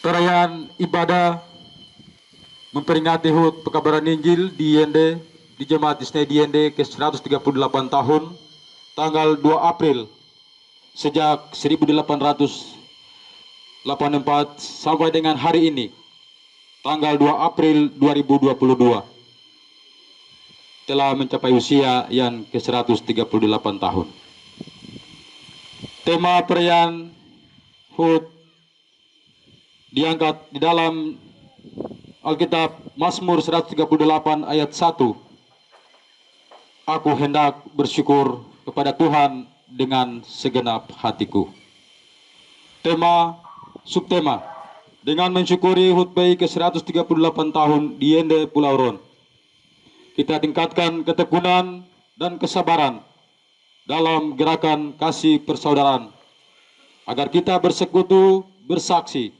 Perayaan ibadah memperingati HUT Pekabaran Injil di IND di Jemaat Isnai di IND ke 138 tahun tanggal 2 April sejak 1884 sampai dengan hari ini tanggal 2 April 2022 telah mencapai usia yang ke 138 tahun. Tema perayaan HUT diangkat di dalam Alkitab Mazmur 138 ayat 1. Aku hendak bersyukur kepada Tuhan dengan segenap hatiku. Tema, subtema, dengan mensyukuri HUT PI ke 138 tahun di IND Pulau Ron. Kita tingkatkan ketekunan dan kesabaran dalam gerakan kasih persaudaraan agar kita bersekutu, bersaksi,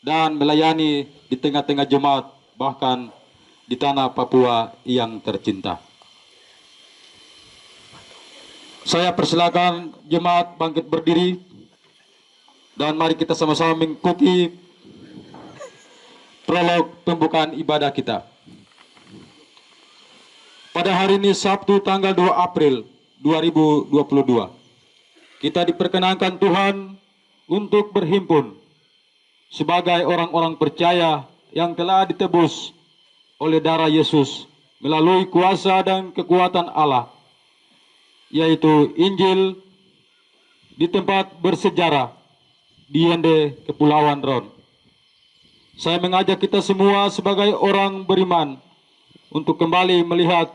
dan melayani di tengah-tengah jemaat, bahkan di tanah Papua yang tercinta. Saya persilakan jemaat bangkit berdiri dan mari kita sama-sama mengikuti prolog pembukaan ibadah kita. Pada hari ini Sabtu tanggal 2 April 2022, kita diperkenankan Tuhan untuk berhimpun sebagai orang-orang percaya yang telah ditebus oleh darah Yesus melalui kuasa dan kekuatan Allah, yaitu Injil di tempat bersejarah di IND Kepulauan Ron. Saya mengajak kita semua sebagai orang beriman untuk kembali melihat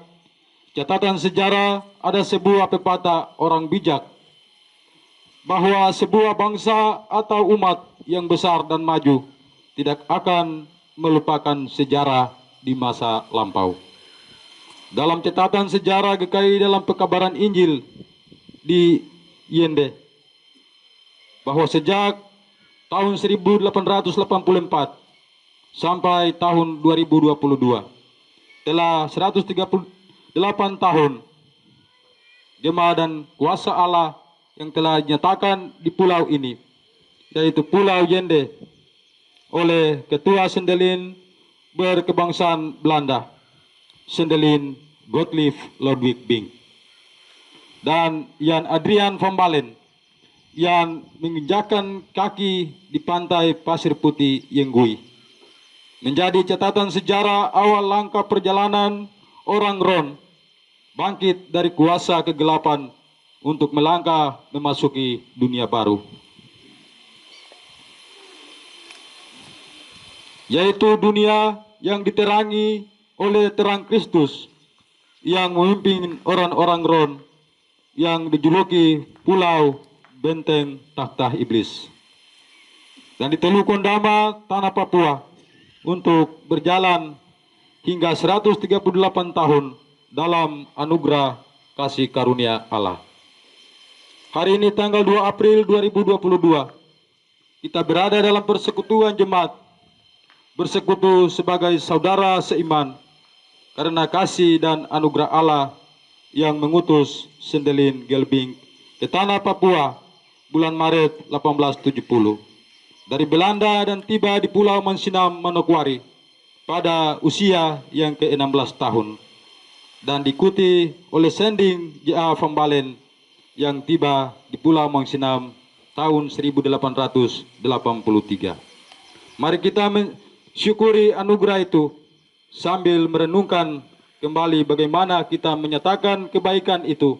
catatan sejarah. Ada sebuah pepatah orang bijak bahwa sebuah bangsa atau umat yang besar dan maju tidak akan melupakan sejarah di masa lampau. Dalam catatan sejarah GKI dalam pekabaran Injil di IND, bahwa sejak tahun 1884 sampai tahun 2022 telah 138 tahun jemaat dan kuasa Allah yang telah dinyatakan di pulau ini, yaitu Pulau Yende, oleh Ketua Sendelin berkebangsaan Belanda, Sendelin Gottlieb Ludwig Bing, dan Jan Adrian van Balen yang menginjakkan kaki di pantai Pasir Putih Yenggui, menjadi catatan sejarah awal langkah perjalanan orang Ron bangkit dari kuasa kegelapan untuk melangkah memasuki dunia baru, yaitu dunia yang diterangi oleh terang Kristus yang memimpin orang-orang Ron yang dijuluki Pulau Benteng Takhta Iblis, dan di Teluk Kondama, tanah Papua, untuk berjalan hingga 138 tahun dalam anugerah kasih karunia Allah. Hari ini tanggal 2 April 2022, kita berada dalam persekutuan jemaat, bersekutu sebagai saudara seiman karena kasih dan anugerah Allah yang mengutus Sendelin Gelbing ke tanah Papua bulan Maret 1870 dari Belanda dan tiba di Pulau Mansinam, Manokwari pada usia yang ke-16 tahun, dan diikuti oleh Sending J.A. van Balen yang tiba di Pulau Mansinam tahun 1883. Mari kita mensyukuri anugerah itu sambil merenungkan kembali bagaimana kita menyatakan kebaikan itu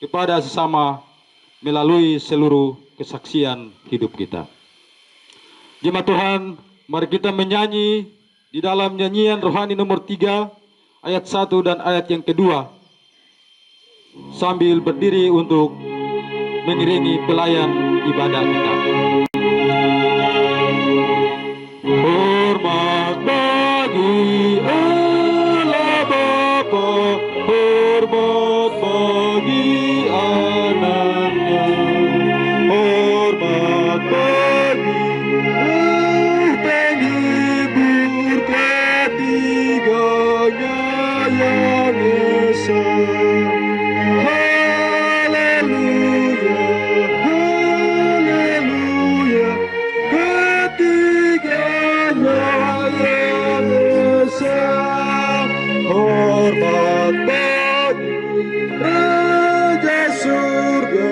kepada sesama melalui seluruh kesaksian hidup kita. Jemaat Tuhan, Mari kita menyanyi di dalam nyanyian rohani nomor 3 ayat 1 dan ayat yang kedua sambil berdiri untuk mengiringi pelayan ibadah kita. Hormat bagi Allah Bapa, hormat bagi anaknya, hormat bagi penghibur ketiganya yang esa. Haleluya, haleluya, ketiganya yang esa. Hormat bagi Raja surga,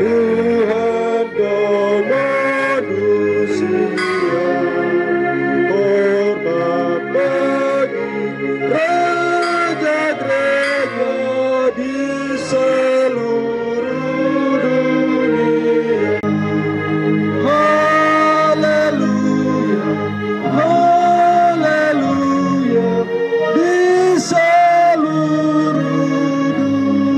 Tuhan dan manusia. Hormat bagi Raja gereja di seluruh dunia. Haleluya, haleluya, di seluruh dunia.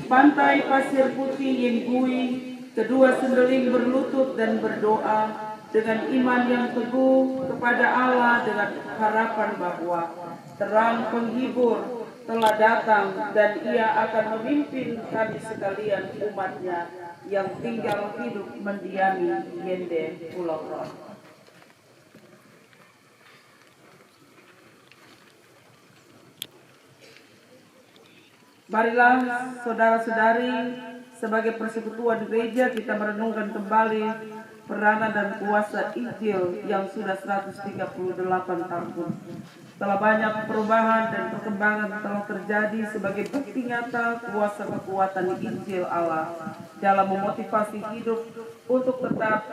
Pantai pasir putih yang bui, kedua sendeling berlutut dan berdoa dengan iman yang teguh kepada Allah dengan harapan bahwa terang penghibur telah datang dan ia akan memimpin kami sekalian umatnya yang tinggal hidup mendiami Yende Pulau Ron. Marilah saudara-saudari, sebagai persekutuan gereja kita merenungkan kembali peranan dan kuasa Injil yang sudah 138 tahun. Telah banyak perubahan dan perkembangan telah terjadi sebagai bukti nyata kuasa kekuatan Injil Allah dalam memotivasi hidup untuk tetap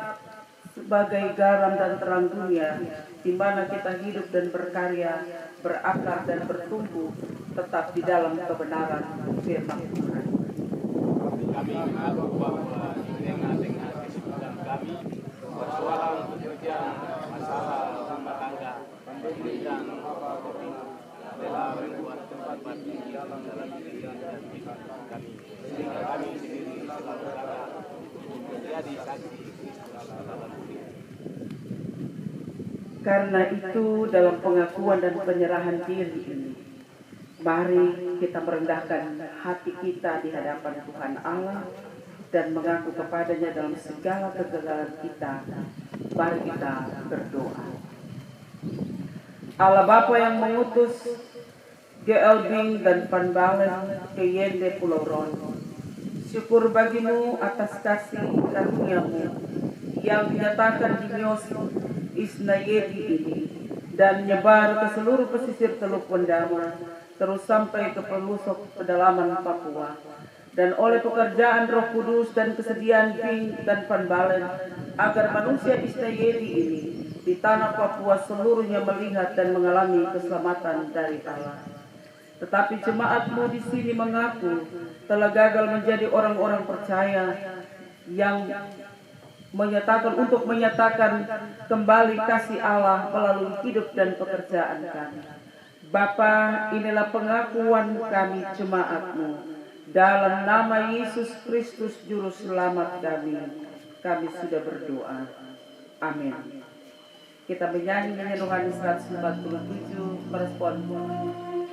sebagai garam dan terang dunia, di mana kita hidup dan berkarya, berakar dan bertumbuh tetap di dalam kebenaran firman Tuhan. Kami mengaku bahwa di tengah-tengah kesibukan kami bersuara untuk pekerjaan masalah rumah tangga, pendidikan, telah membuat tempat bagi dalam pikiran dan pikiran kami, sehingga kami sendiri selalu gagal menjadi saksi dalam dunia. Karena itu dalam pengakuan dan penyerahan diri ini, mari kita merendahkan hati kita di hadapan Tuhan Allah dan mengaku kepadanya dalam segala kegagalan kita. Mari kita berdoa. Allah Bapa yang mengutus G.L. Bing dan Van Balen ke Yende Pulau Ron, syukur bagimu atas kasih karunia-Mu yang dinyatakan di Mios Isnayedi ini dan menyebar ke seluruh pesisir Teluk Wendama, terus sampai ke pelosok pedalaman Papua. Dan oleh pekerjaan Roh Kudus dan kesediaan Bing dan Van Balen, agar manusia Isnayedi ini di tanah Papua seluruhnya melihat dan mengalami keselamatan dari Allah. Tetapi jemaat-Mu di sini mengaku telah gagal menjadi orang-orang percaya yang menyatakan kembali kasih Allah melalui hidup dan pekerjaan kami. Bapa, inilah pengakuan kami jemaat-Mu. Dalam nama Yesus Kristus Juru Selamat kami sudah berdoa. Amin. Kita menyanyi rohani 147 merespon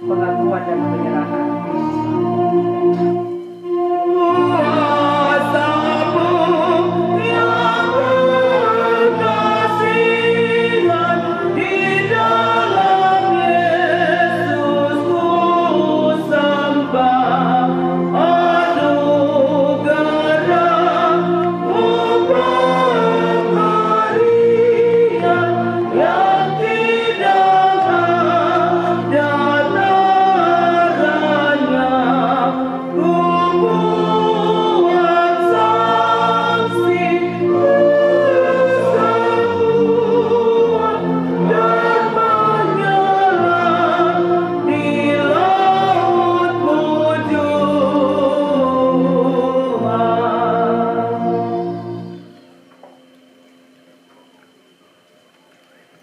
pengakuan dan penyerahan. Ooh.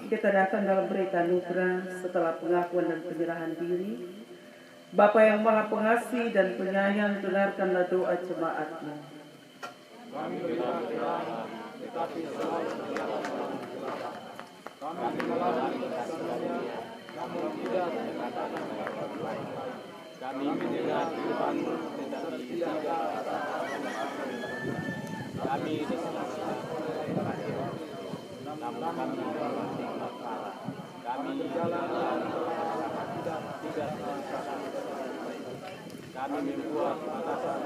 kita datang dalam berita anugerah setelah pengakuan dan penyerahan diri. Bapa yang Maha Pengasih dan Penyayang, dengarkanlah doa jemaat-Mu. Kami mendengar Tuhan, tetapi tidak kami diselasihkan namun kami berhikmat Allah. Kami berjalan tidak kami membuat batasan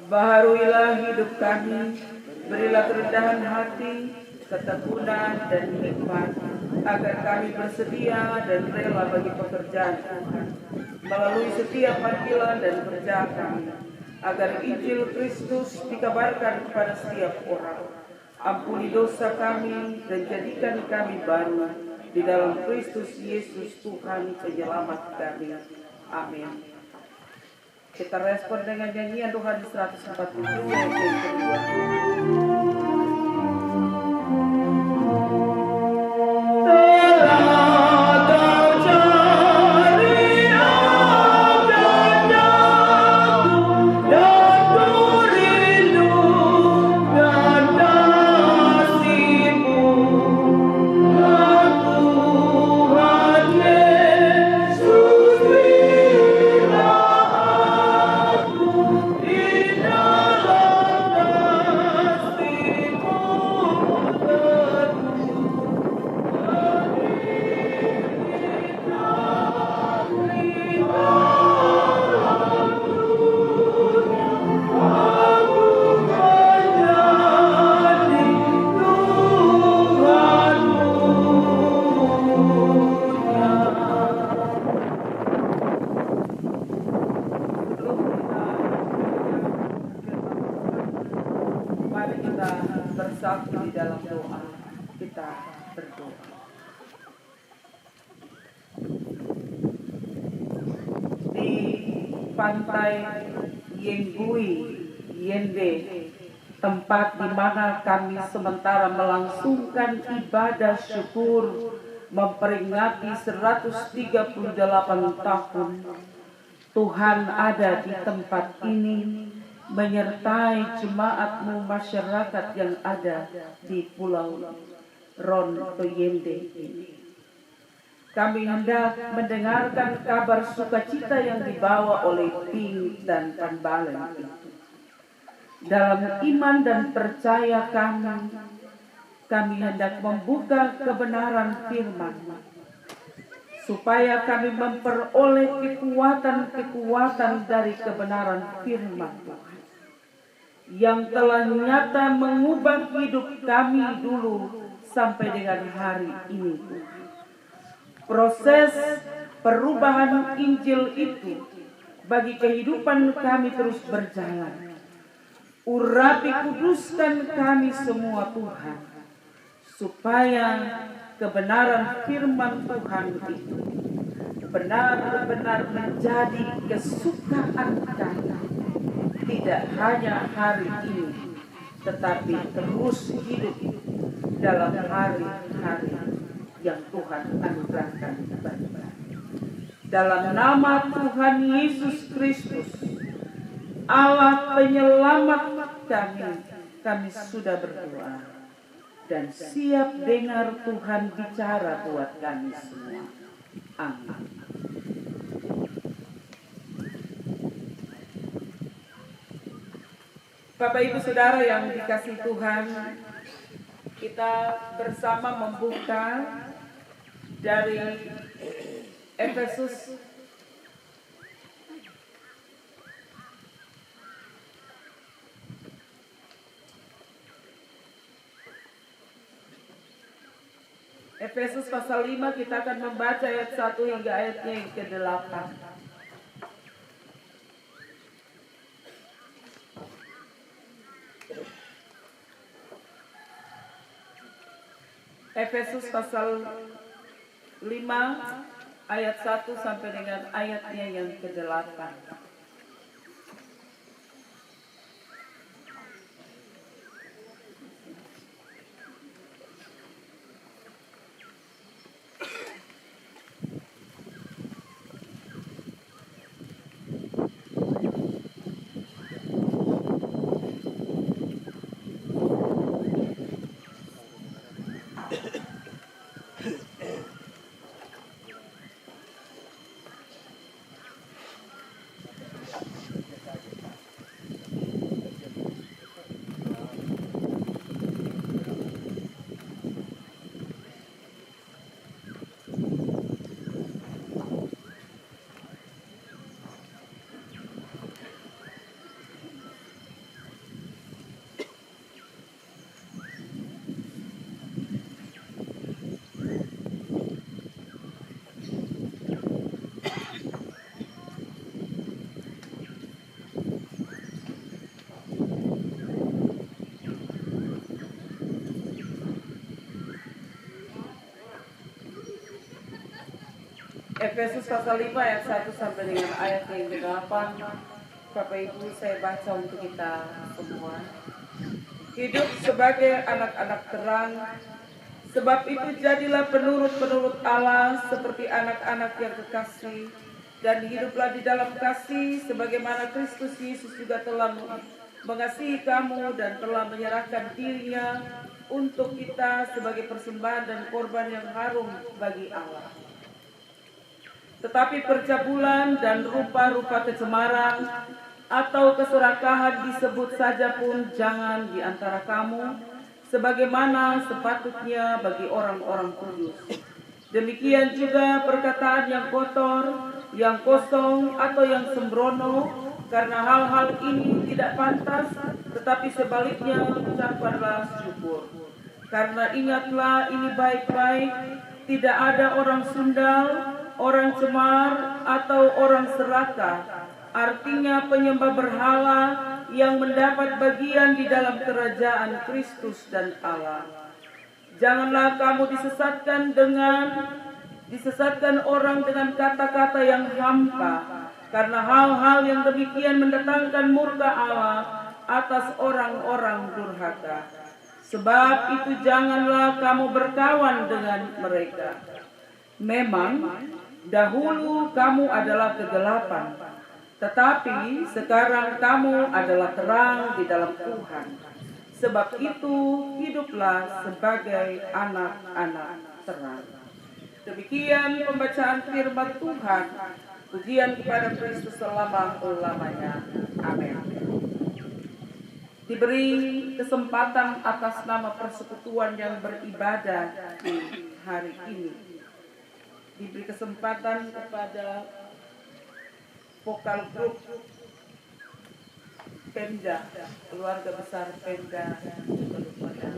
Baharuilah hidup kami, berilah kerendahan hati, ketekunan dan hikmat, agar kami bersedia dan rela bagi pekerjaan Tuhan, melalui setiap panggilan dan kerja kami, agar Injil Kristus dikabarkan kepada setiap orang. Ampuni dosa kami dan jadikan kami baru di dalam Kristus Yesus Tuhan Penyelamat kami. Amin. Kita respon dengan nyanyian Tuhan 147 ayat yang kedua. Mari kita bersatu di dalam doa. Kita berdoa. Di pantai Yenggui, Yende, tempat di mana kami sementara melangsungkan ibadah syukur memperingati 138 tahun Tuhan ada di tempat ini, menyertai jemaat-Mu masyarakat yang ada di Pulau Ron Toyende ini. Kami hendak mendengarkan kabar sukacita yang dibawa oleh Ping dan Panbalen itu. Dalam iman dan percaya kami hendak membuka kebenaran firman-Mu, supaya kami memperoleh kekuatan-kekuatan dari kebenaran firman Tuhan yang telah nyata mengubah hidup kami dulu sampai dengan hari ini. Proses perubahan Injil itu bagi kehidupan kami terus berjalan. Urapi kuduskan kami semua Tuhan, supaya kebenaran firman Tuhan itu benar-benar menjadi kesukaan kami, tidak hanya hari ini, tetapi terus hidup dalam hari-hari yang Tuhan anugerahkan kepada kami. Dalam nama Tuhan Yesus Kristus, Allah penyelamat kami sudah berdoa dan siap dengar Tuhan bicara buat kami semua. Amin. Bapak Ibu Saudara yang dikasihi Tuhan, kita bersama membuka dari Efesus pasal 5, kita akan membaca ayat 1 hingga ayatnya yang ke-8. Efesus pasal 5 ayat 1 sampai dengan ayatnya yang ke-8. Efesus pasal 5 ayat 1 sampai dengan ayat yang ke-8. Bapak Ibu, saya baca untuk kita semua. Hidup sebagai anak-anak terang, sebab itu jadilah penurut-penurut Allah seperti anak-anak yang kekasih, dan hiduplah di dalam kasih sebagaimana Kristus Yesus juga telah mengasihi kamu dan telah menyerahkan dirinya untuk kita sebagai persembahan dan korban yang harum bagi Allah. Tetapi percabulan dan rupa-rupa kecemaran atau keserakahan disebut saja pun jangan di antara kamu, sebagaimana sepatutnya bagi orang-orang kudus. Demikian juga perkataan yang kotor, yang kosong atau yang sembrono, karena hal-hal ini tidak pantas, tetapi sebaliknya ucapkanlah syukur. Karena ingatlah ini baik-baik, tidak ada orang sundal, orang cemar, atau orang serakah, artinya penyembah berhala yang mendapat bagian di dalam kerajaan Kristus dan Allah. Janganlah kamu disesatkan orang dengan kata-kata yang hampa, karena hal-hal yang demikian mendatangkan murka Allah atas orang-orang durhaka. Sebab itu janganlah kamu berkawan dengan mereka. Memang dahulu kamu adalah kegelapan, tetapi sekarang kamu adalah terang di dalam Tuhan. Sebab itu hiduplah sebagai anak-anak terang. Demikian pembacaan firman Tuhan. Pujian kepada Kristus selama-lamanya. Amin. Diberi kesempatan atas nama persekutuan yang beribadah di hari ini. Diberi kesempatan kepada vokal grup Pemda, keluarga besar Pemda Kabupaten.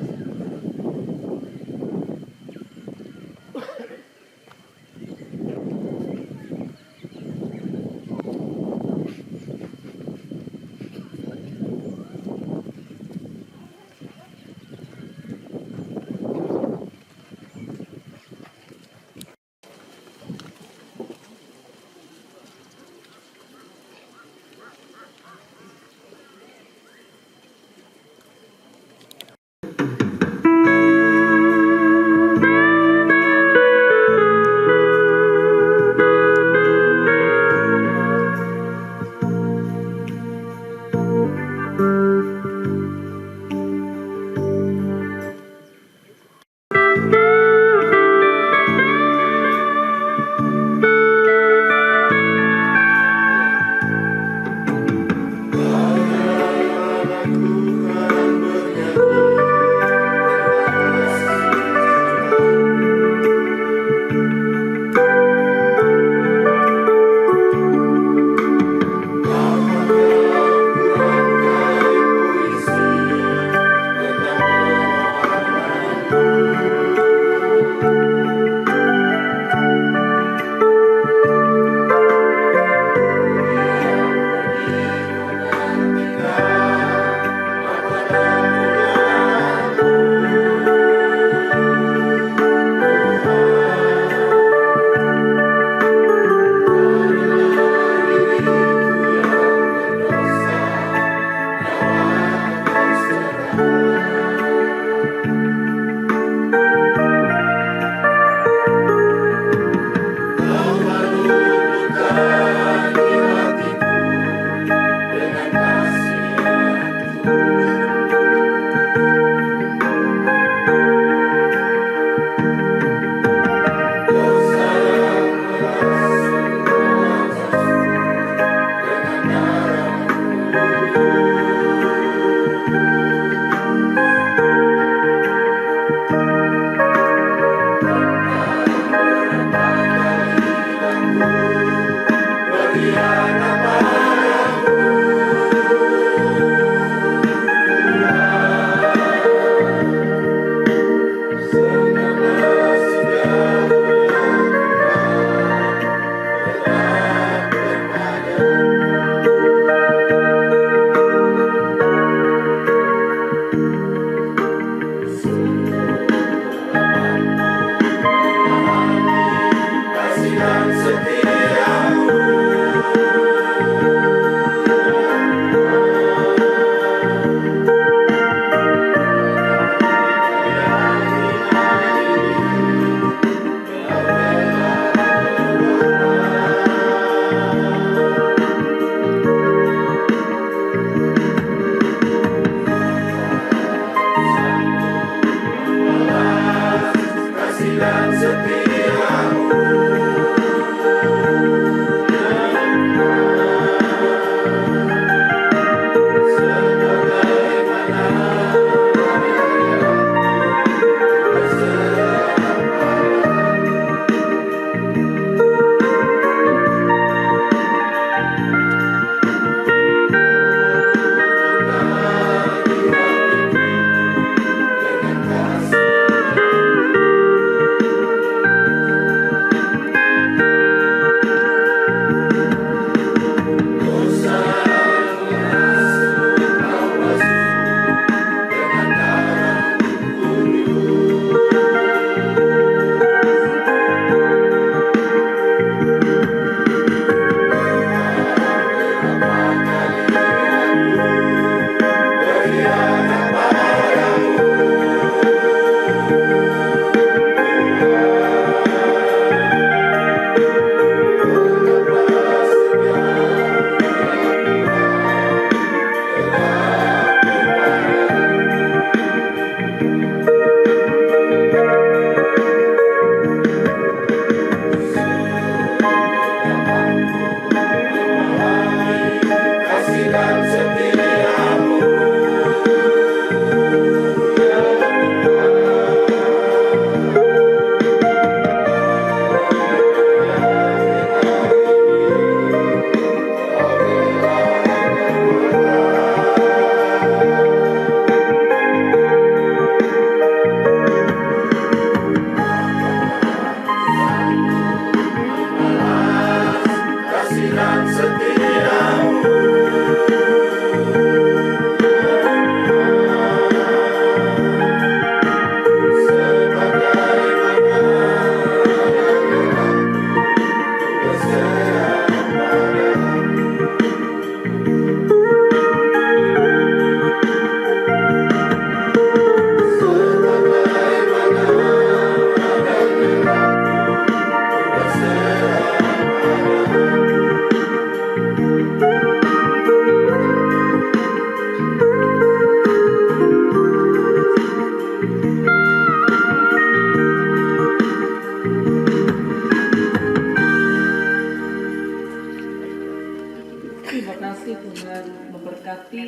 Terima kasih Tuhan memberkati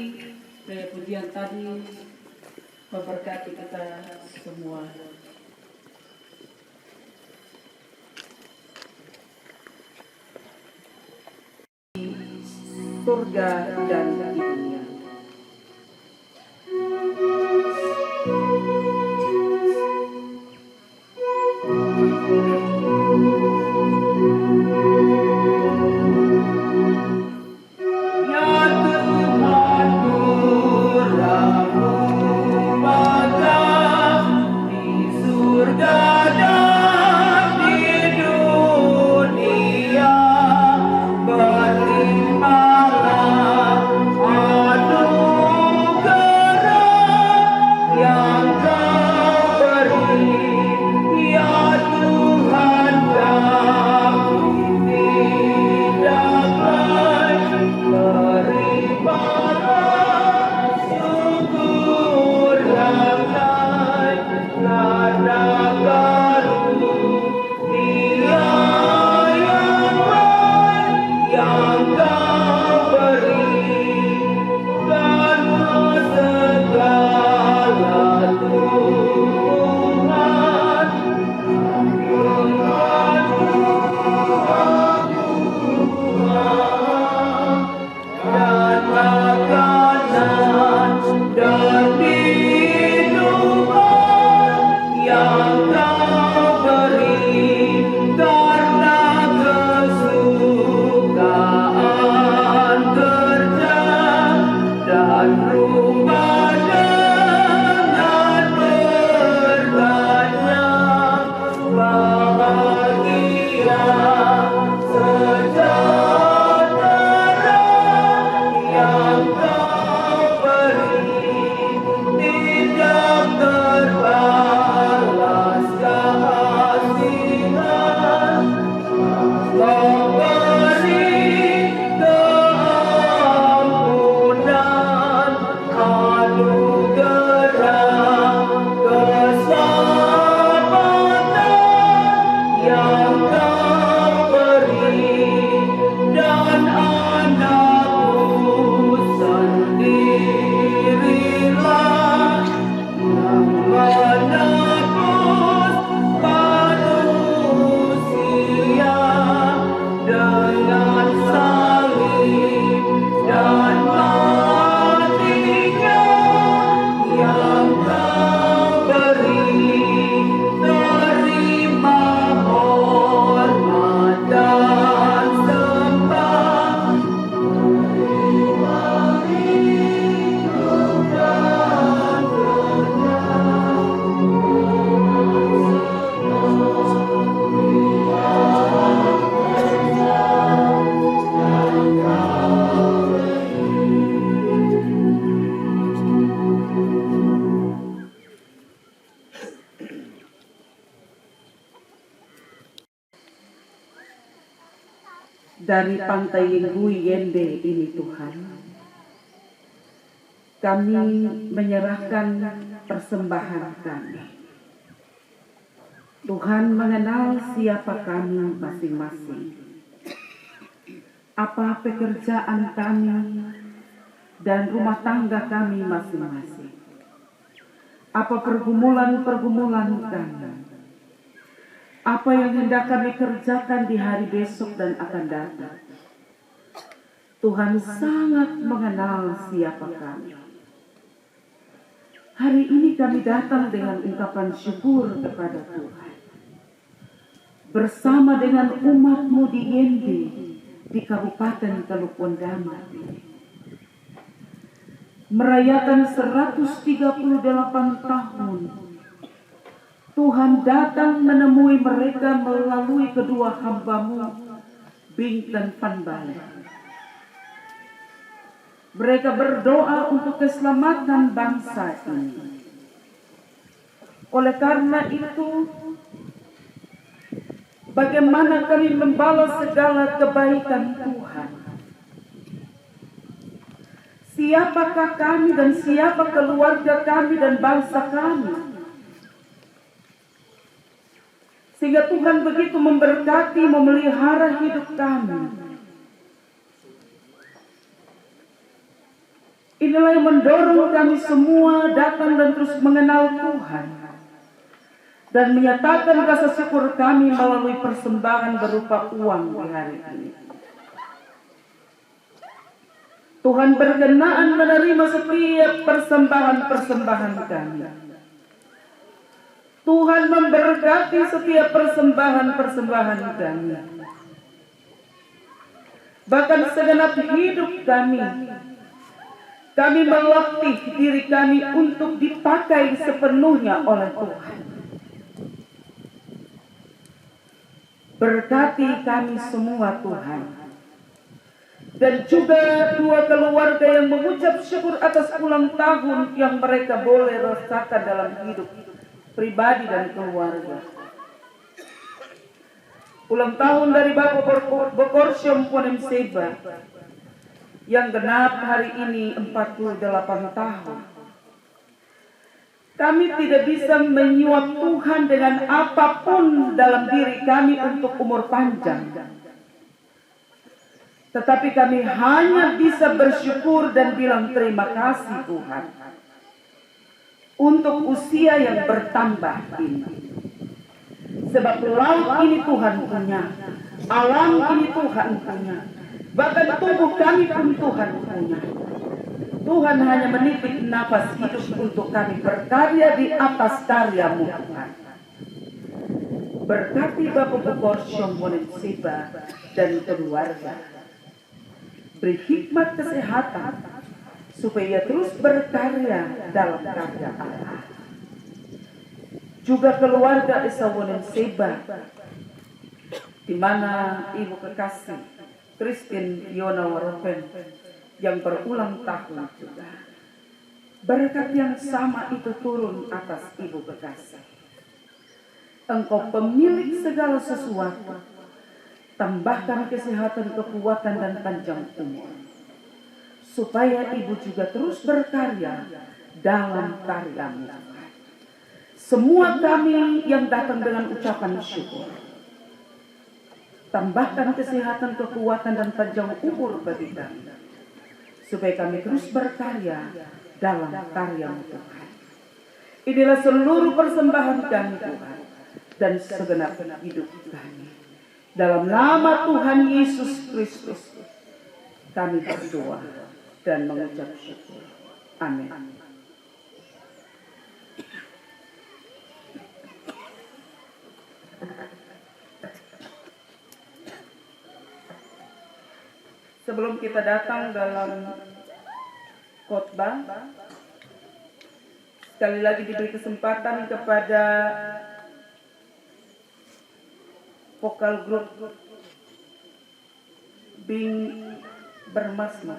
pujian tadi, memberkati kita semua. Surga dan di dunia. Dari pantai Lingui Yende ini Tuhan, kami menyerahkan persembahan kami. Tuhan mengenal siapa kami masing-masing, apa pekerjaan kami dan rumah tangga kami masing-masing, apa pergumulan-pergumulan kami, apa yang hendak kami kerjakan di hari besok dan akan datang. Tuhan sangat mengenal siapa kami. Hari ini kami datang dengan ungkapan syukur kepada Tuhan. Bersama dengan umat-Mu di Yende, di Kabupaten Teluk Wondama ini. Merayakan 138 tahun Tuhan datang menemui mereka melalui kedua hamba-Mu, Bing dan Panbale. Mereka berdoa untuk keselamatan bangsa ini. Oleh karena itu, bagaimana kami membalas segala kebaikan Tuhan? Siapakah kami dan siapa keluarga kami dan bangsa kami? Sehingga Tuhan begitu memberkati, memelihara hidup kami. Inilah yang mendorong kami semua datang dan terus mengenal Tuhan dan menyatakan rasa syukur kami melalui persembahan berupa uang di hari ini. Tuhan berkenaan menerima setiap persembahan-persembahan kami. Tuhan memberkati setiap persembahan-persembahan kami. Bahkan segenap hidup kami melatih diri kami untuk dipakai sepenuhnya oleh Tuhan. Berkati kami semua Tuhan. Dan juga dua keluarga yang mengucap syukur atas ulang tahun yang mereka boleh rasakan dalam hidup pribadi dan keluarga. Ulang tahun dari Bapak Bokorsyom Ponem Seba yang genap hari ini 48 tahun. Kami tidak bisa menyuap Tuhan dengan apapun dalam diri kami untuk umur panjang. Tetapi kami hanya bisa bersyukur dan bilang terima kasih Tuhan untuk usia yang bertambah ini. Sebab laut ini Tuhan punya, alam ini Tuhan punya, bahkan tubuh kami pun Tuhan punya. Tuhan hanya menitip nafas hidup untuk kami berkarya di atas karya-Mu Tuhan. Berkati Bapak Bokorsyom Ponem Seba dan keluarga. Beri hikmat kesehatan supaya terus berkarya dalam karya Allah. Juga keluarga Esa Ponem Seba, di mana Ibu kekasih Christine Yona Waropen yang berulang tahun juga. Berkat yang sama itu turun atas Ibu kekasih. Engkau pemilik segala sesuatu. Tambahkan kesehatan, kekuatan, dan panjang umur. Supaya Ibu juga terus berkarya dalam karya-Mu. Semua kami yang datang dengan ucapan syukur. Tambahkan kesehatan, kekuatan, dan panjang umur bagi kami. Supaya kami terus berkarya dalam karya-Mu Tuhan. Inilah seluruh persembahan kami Tuhan. Dan segenap hidup kami. Dalam nama Tuhan Yesus Kristus, kami berdoa dan mengucap syukur. Amin. Sebelum kita datang dalam khotbah, sekali lagi diberi kesempatan kepada vokal grup Bing Bermasmur.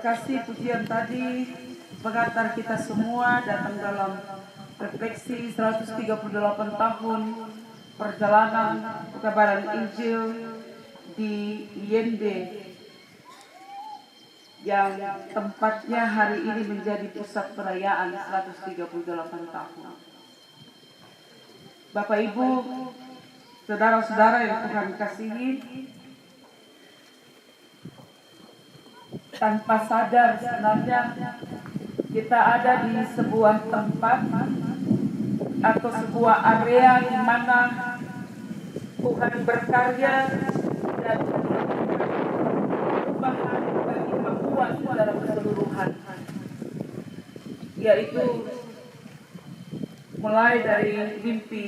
kasih pujian tadi mengantar kita semua datang dalam refleksi 138 tahun perjalanan kebenaran Injil di Yende yang tempatnya hari ini menjadi pusat perayaan 138 tahun. Bapak Ibu, saudara-saudara yang Tuhan kasihi, tanpa sadar sebenarnya kita ada di sebuah tempat atau sebuah area di mana Tuhan berkarya dan perubahan bagi Papua secara keseluruhan, yaitu mulai dari mimpi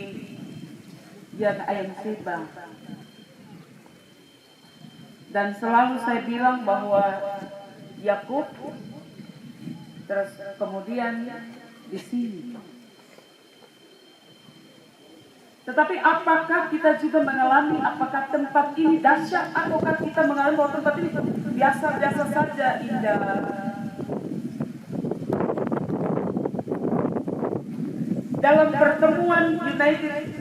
yang ayam sebang. Dan selalu saya bilang bahwa Yakub, terus kemudian di sini. Tetapi apakah kita juga mengalami, apakah tempat ini dahsyat, ataukah kita mengalami bahwa tempat ini biasa-biasa saja indah? Dalam pertemuan United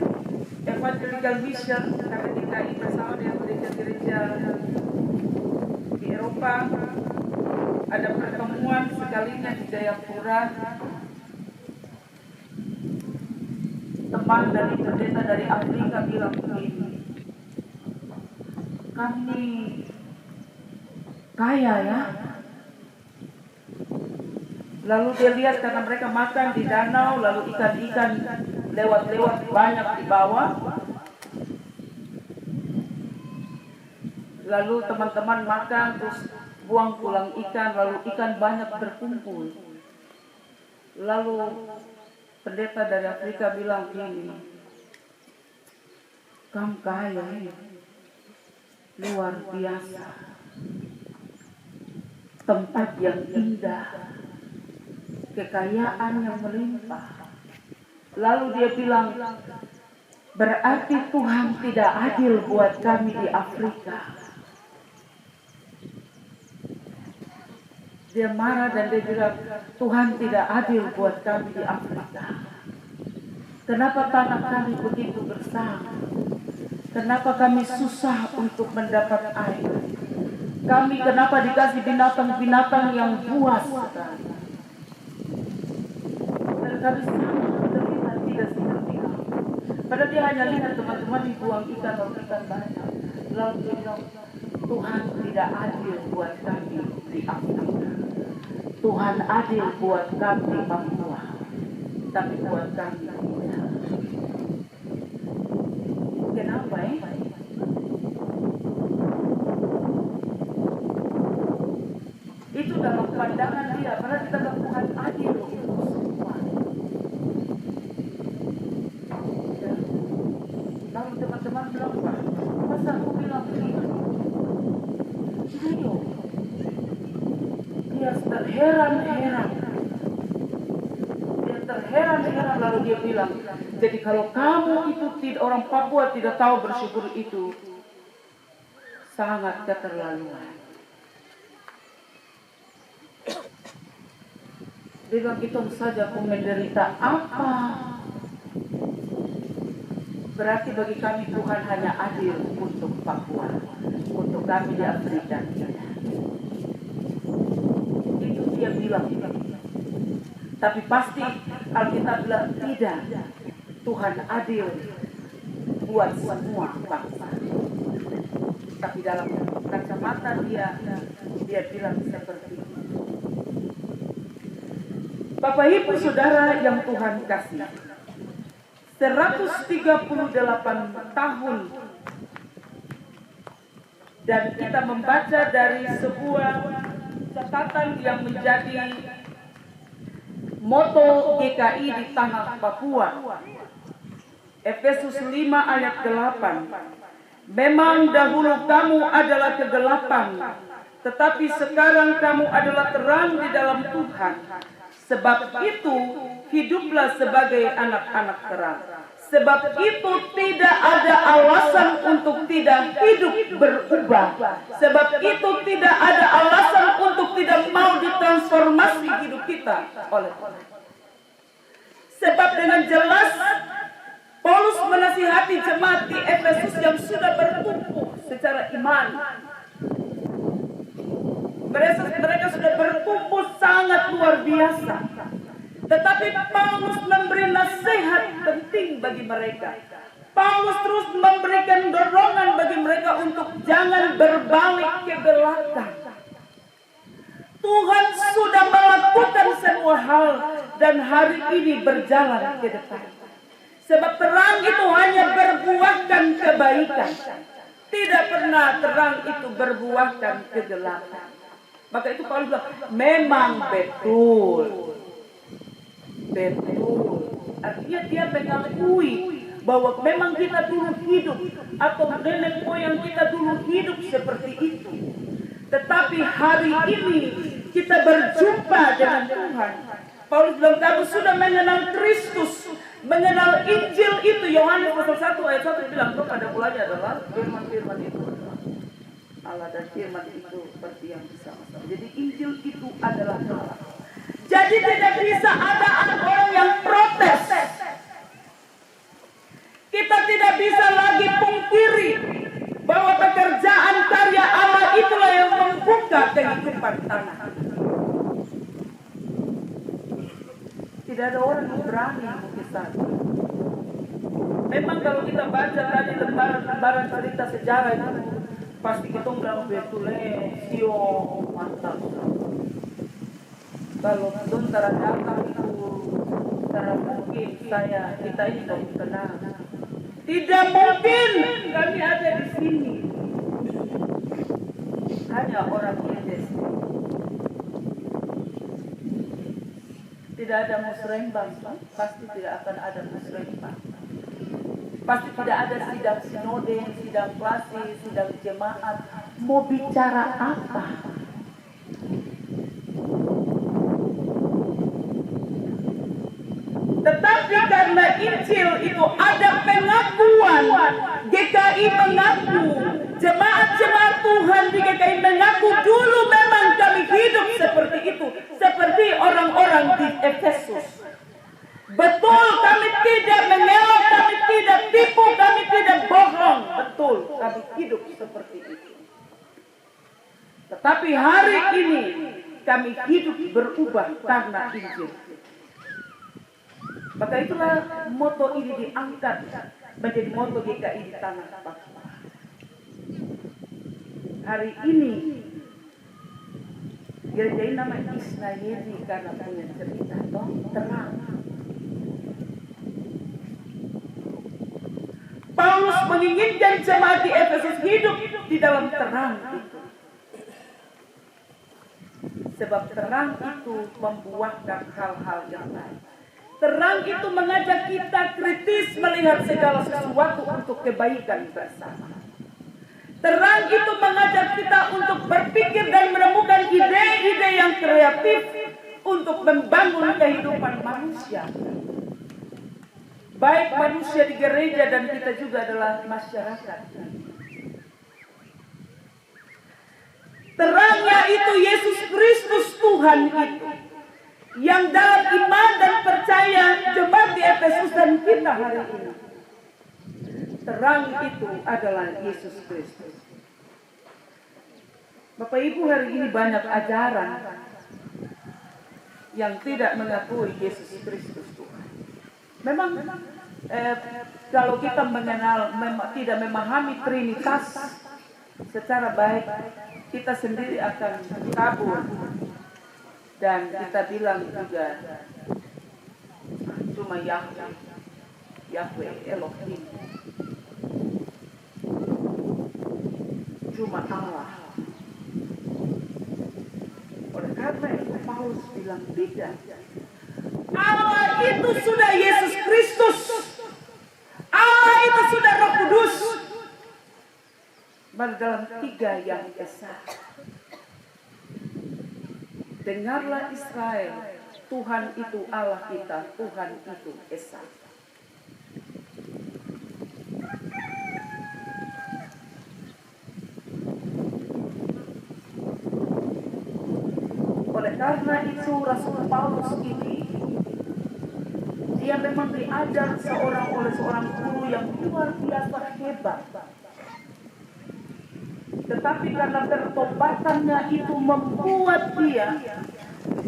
Evangelical Mission KPDKI bersama dengan gereja-gereja di Eropa, ada pertemuan sekalinya di Jayapura. Teman dari pendeta dari Afrika bilang begini, kami kaya ya. Lalu dia lihat karena mereka makan di danau, lalu ikan-ikan lewat-lewat banyak di bawah. Lalu teman-teman makan terus buang pulang ikan, lalu ikan banyak berkumpul. Lalu pendeta dari Afrika bilang gini, kamu kaya ya, luar biasa, tempat yang indah, kekayaan yang melimpah. Lalu dia bilang, berarti Tuhan tidak adil buat kami di Afrika. Dia marah dan dia bilang, Tuhan tidak adil buat kami di Afrika. Kenapa tanah kami begitu besar? Kenapa kami susah untuk mendapat air? Kami kenapa dikasih binatang-binatang yang buas sekali? Dan kami sama menderita tidak seperti kamu. Padahal dia hanya lihat teman-teman dibuang ikan dan ikan banyak. Lalu dia bilang, Tuhan tidak adil buat kami di Afrika. Tuhan adil buat kami di Papua, tapi buat kami tidak. Kenapa ya? Itu dalam pandangan dia, karena kita tahu Tuhan adil untuk semua. Lalu teman-teman bilang, masa aku bilang begitu? Ayo. Dia terheran-heran. Dia terheran-heran lalu dia bilang, jadi kalau kamu itu orang Papua tidak tahu bersyukur itu sangat keterlaluan. Dia bilang, itu saja aku menderita apa? Berarti bagi kami Tuhan hanya adil untuk Papua, untuk kami di Afrika. Dia bilang, tapi pasti Alkitab bilang tidak. Tuhan adil buat semua bangsa. Tapi dalam kacamata dia bilang seperti itu. Bapak Ibu Saudara yang Tuhan kasih, 138 tahun dan kita membaca dari sebuah catatan yang menjadi moto GKI di tanah Papua. Efesus 5 ayat 8. Memang dahulu kamu adalah kegelapan, tetapi sekarang kamu adalah terang di dalam Tuhan. Sebab itu hiduplah sebagai anak-anak terang. Sebab itu tidak ada alasan untuk tidak hidup berubah. Sebab itu tidak ada alasan untuk untuk tidak mau ditransformasi hidup kita oleh Tuhan. Sebab dengan jelas Paulus menasihati jemaat di Efesus yang sudah bertumbuh secara iman. Mereka sudah bertumbuh sangat luar biasa. Tetapi Paulus memberi nasihat penting bagi mereka. Paulus terus memberikan dorongan bagi mereka untuk jangan berbalik ke belakang. Tuhan sudah melakukan semua hal dan hari ini berjalan ke depan. Sebab terang itu hanya berbuahkan kebaikan. Tidak pernah terang itu berbuahkan kegelapan. Maka itu Paulus bilang, memang betul. Betul. Artinya dia mengakui bahwa memang kita dulu hidup atau nenek moyang kita dulu hidup seperti itu. Tetapi hari ini kita berjumpa dengan Tuhan. Paulus bilang, kamu sudah mengenal Kristus, mengenal Injil itu. Yohanes pasal 1 ayat 1 bilang, pada mulanya adalah firman-firman itu. Allah dan firman itu seperti yang bersama-sama. Jadi Injil itu adalah Allah. Jadi tidak bisa ada orang yang protes. Kita tidak bisa lagi pungkiri bahwa pekerjaan karya Allah itulah yang membuka kehidupan tanah. Tidak ada orang yang berani mengisah. Memang kalau kita baca tadi lembaran cerita sejarah itu, pasti kita bilang betul sio mantap. Kalau tentara datang itu, cara mungkin kita ini kaum kenal. Tidak mungkin kami ada di sini. Hanya orang Indes. Tidak ada musrembang, pasti tidak akan ada musrembang. Pasti tidak ada sidang sinode, sidang klasik, sidang jemaat. Mau bicara apa? Tetapi karena Injil itu ada pengakuan, GKI mengaku, jemaat-jemaat Tuhan di GKI mengaku dulu memang kami hidup seperti itu, seperti orang-orang di Efesus. Betul, kami tidak mengelak, kami tidak tipu, kami tidak bohong. Betul, kami hidup seperti itu. Tetapi hari ini kami hidup berubah karena Injil. Maka itulah moto ini diangkat menjadi moto GKI di tanah Papua. Hari ini gereja ini namanya Isnayeli karena punya cerita terang. Paulus menginginkan jemaat di Efesus hidup di dalam terang itu. Sebab terang itu membuahkan hal-hal yang baik. Terang itu mengajak kita kritis melihat segala sesuatu untuk kebaikan bersama. Terang itu mengajak kita untuk berpikir dan menemukan ide-ide yang kreatif untuk membangun kehidupan manusia. Baik manusia di gereja dan kita juga adalah masyarakat. Terangnya itu Yesus Kristus Tuhan itu. Yang dalam iman dan percaya jemaat di Efesus dan kita hari ini. Terang itu adalah Yesus Kristus. Bapak Ibu, hari ini banyak ajaran yang tidak mengakui Yesus Kristus Tuhan. Memang kalau kita mengenal, tidak memahami Trinitas secara baik, kita sendiri akan kabur. Dan kita bilang juga cuma Yahweh Elohim, cuma Allah. Oleh karena itu Paulus bilang tidak. Allah itu sudah Yesus Kristus. Allah itu sudah Roh Kudus. Dalam tiga yang esa. Dengarlah Israel, Tuhan itu Allah kita, Tuhan itu Esa. karena itu Rasul Paulus ini dia memang diajar oleh seorang guru yang luar biasa hebat. Tetapi karena pertobatannya itu membuat dia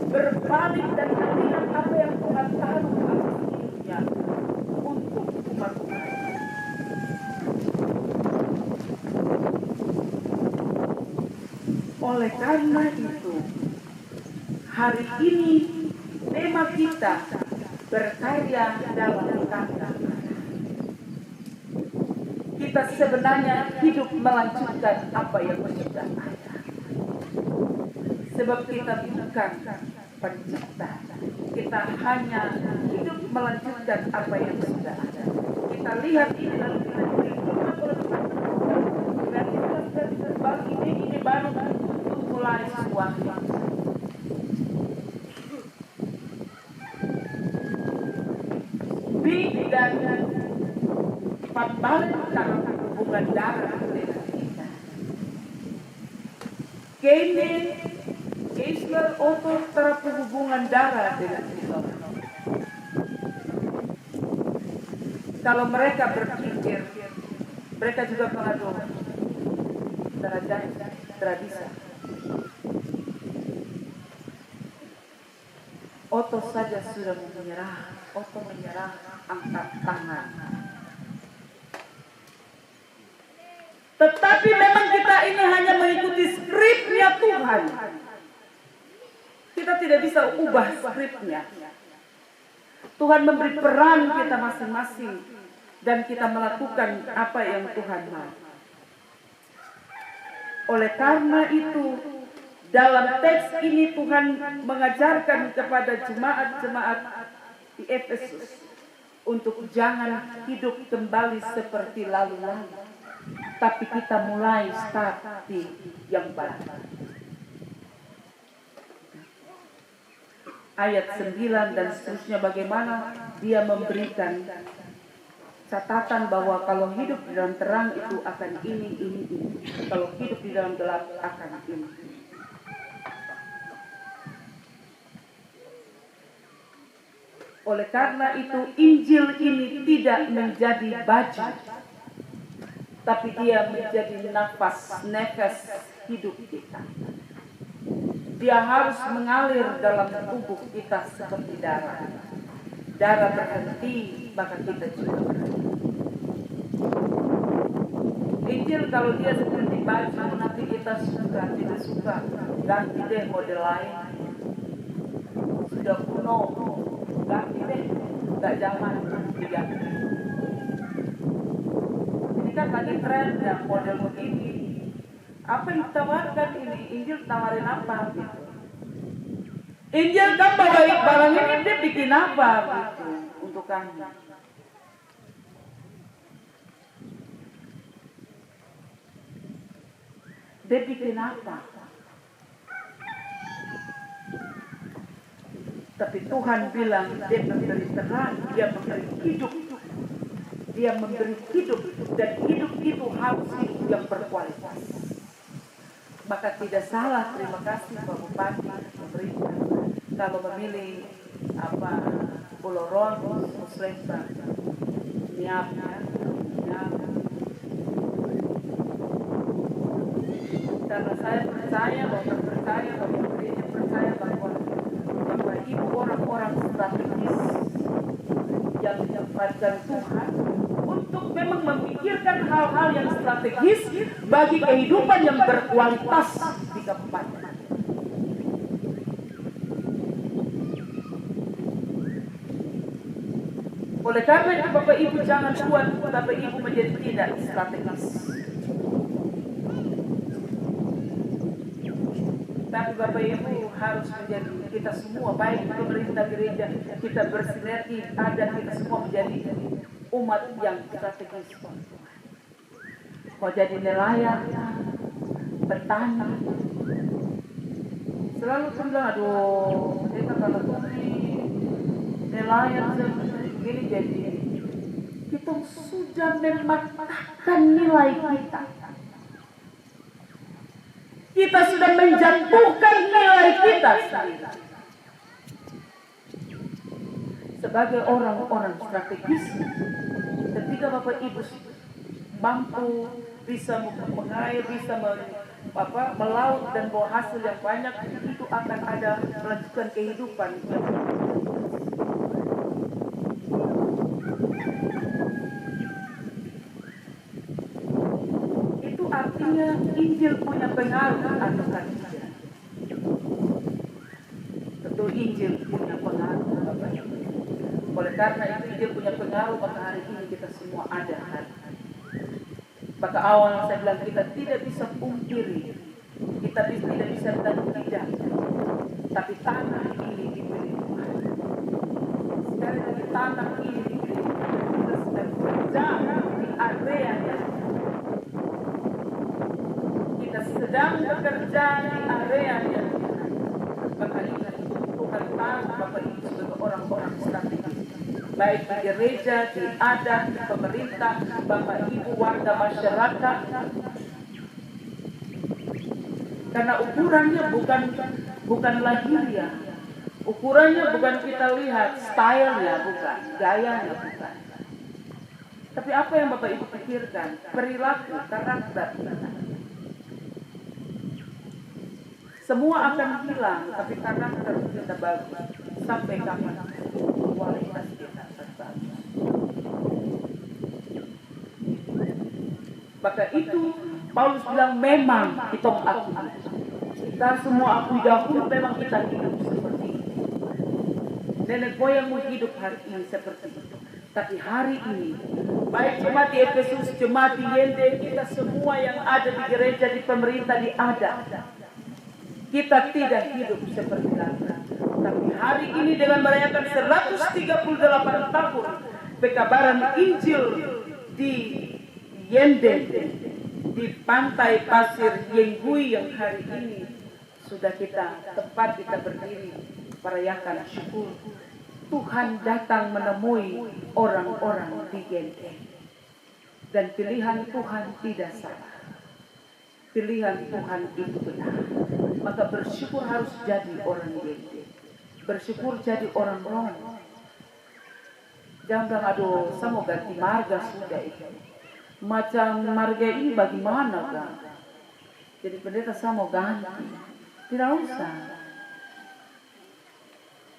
berbalik dan melihat apa yang Tuhan taruh atas hidupnya untuk umat Tuhan. Oleh karena itu, hari ini tema kita berkarya dalam kata. Kita sebenarnya hidup melanjutkan apa yang sudah ada. Sebab kita bukan pencipta. Kita hanya hidup melanjutkan apa yang sudah ada. Kita lihat ini lalu kita diberikan oleh Tuhan. Berarti kita sudah berbagi ini baru untuk mulai sesuatu. Dan pembalikkan hubungan darah dengan kita. Kini Israel otor terhubungan darah dengan kita. Kalau mereka berpikir, mereka juga mengadu tradisi. Otto saja sudah menyerah. Otto menyerah, angkat tangan. Tetapi memang kita ini hanya mengikuti skripnya Tuhan. Kita tidak bisa ubah skripnya. Tuhan memberi peran kita masing-masing dan kita melakukan apa yang Tuhan mau. Oleh karena itu, dalam teks ini Tuhan mengajarkan kepada jemaat-jemaat di Efesus untuk jangan hidup kembali seperti lalu-lalu, tapi kita mulai start di yang baru. Ayat 9 dan seterusnya bagaimana dia memberikan catatan bahwa kalau hidup di dalam terang itu akan ini. Kalau hidup di dalam gelap akan ini. Oleh karena itu Injil ini tidak menjadi baju, tapi dia menjadi nafas hidup kita. Dia harus mengalir dalam tubuh kita seperti darah. Darah berhenti, maka kita juga berhenti. Injil kalau dia seperti baju, nanti kita suka, tidak suka, ganti deh model lain. Sudah kuno, ganti deh, nggak zaman diganti. Ini kan lagi tren yang model begini. Apa yang ditawarkan ini? Injil tawarin apa gitu? Injil kan baik barang ini dia bikin apa gitu untuk kami? Dia bikin apa? Tapi Tuhan bilang dia memberi terang, dia memberi hidup. Dia memberi hidup dan hidup itu harus hidup yang berkualitas. Maka tidak salah, terima kasih Pak Bupati pemerintah kalau memilih Pulau Ron, Muslimba, Niap. Karena saya percaya bahwa gereja percaya bahwa Bapak Ibu orang-orang strategis yang ditempatkan Tuhan untuk memang memikirkan hal-hal yang strategis bagi kehidupan yang berkualitas di kabupaten. Oleh karena itu Bapak Ibu jangan buat Bapak Ibu menjadi tidak strategis. Tapi Bapak Ibu harus menjadi kita semua, baik pemerintah gereja, kita bersinergi agar kita semua menjadi umat yang strategis. Mau jadi nelayan, petani, selalu bilang, aduh, kita kalau tuli nelayan begini jadi kita sudah mematahkan nilai kita. Kita sudah menjatuhkan nilai kita sendiri. Sebagai orang-orang strategis, ketika Bapak Ibu mampu bisa mengair, bisa melaut dan bawa hasil yang banyak, itu akan ada melanjutkan kehidupan. Itu artinya Injil punya pengaruh atau tidak? Tentu Injil punya pengaruh, Bapak Ibu. Oleh karena itu Injil punya pengaruh, maka hari ini kita semua ada hari. Maka awal saya bilang kita tidak bisa pungkiri, kita tidak bisa bilang tidak, tapi tanah ini diberi Tuhan. Sekali lagi tanah ini diberi Tuhan. Kita sedang bekerja di area yang kita sedang bekerja di area yang maka ini Tuhan tahu Bapak Ibu sebagai orang-orang strategis, baik di gereja, di adat, di pemerintah, Bapak Ibu warga masyarakat. Karena ukurannya bukan lahiriah, ukurannya bukan kita lihat stylenya, bukan gayanya, bukan. Tapi apa yang Bapak Ibu pikirkan, perilaku, karakter kita. Semua akan hilang, tapi karakter kita bagus. Sampai kapan kualitas kita terbagus. Maka itu Paulus bilang memang kita akui. Kita semua akui dahulu memang kita hidup seperti itu. Nenek moyangmu hidup hari ini seperti itu. Tapi hari ini, baik jemaat di Efesus, jemaat di Yende, kita semua yang ada di gereja, di pemerintah, di adat, kita tidak hidup seperti itu. Tapi hari ini dengan merayakan 138 tahun pekabaran Injil di Yende, di pantai pasir Yenggui yang hari ini sudah tempat kita berdiri merayakan syukur. Tuhan datang menemui orang-orang di Yende. Dan pilihan Tuhan tidak salah. Pilihan Tuhan itu benar. Maka bersyukur harus jadi orang Yende. Bersyukur jadi orang Rom. Jangan bilang, aduh, saya mau ganti marga sudah itu. Macam marga ini bagaimana kan? Jadi pendeta saya mau ganti. Tidak usah.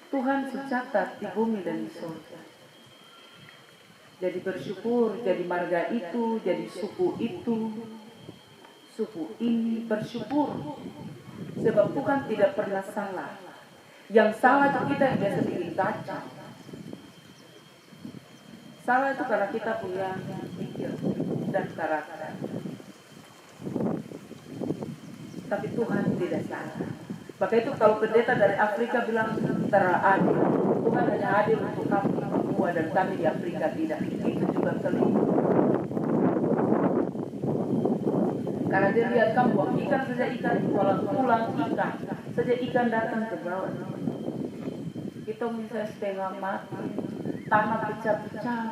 Tuhan mencatat di bumi dan di surga. Jadi bersyukur, jadi marga itu, jadi suku itu, suku ini, bersyukur. Sebab Tuhan tidak pernah salah. Yang salah itu kita yang biasa bikin kacau. Salah itu karena kita punya pikir dan karakter. Tapi Tuhan tidak salah. Maka itu kalau pendeta dari Afrika bilang teradil, Tuhan hanya adil untuk kami di Papua dan kami di Afrika tidak. Itu juga keliru. Karena dia lihat kamu buang ikan saja, ikan walau pulang ikan saja, ikan datang ke bawah. Kita misalnya setengah mati, tanah pecah-pecah,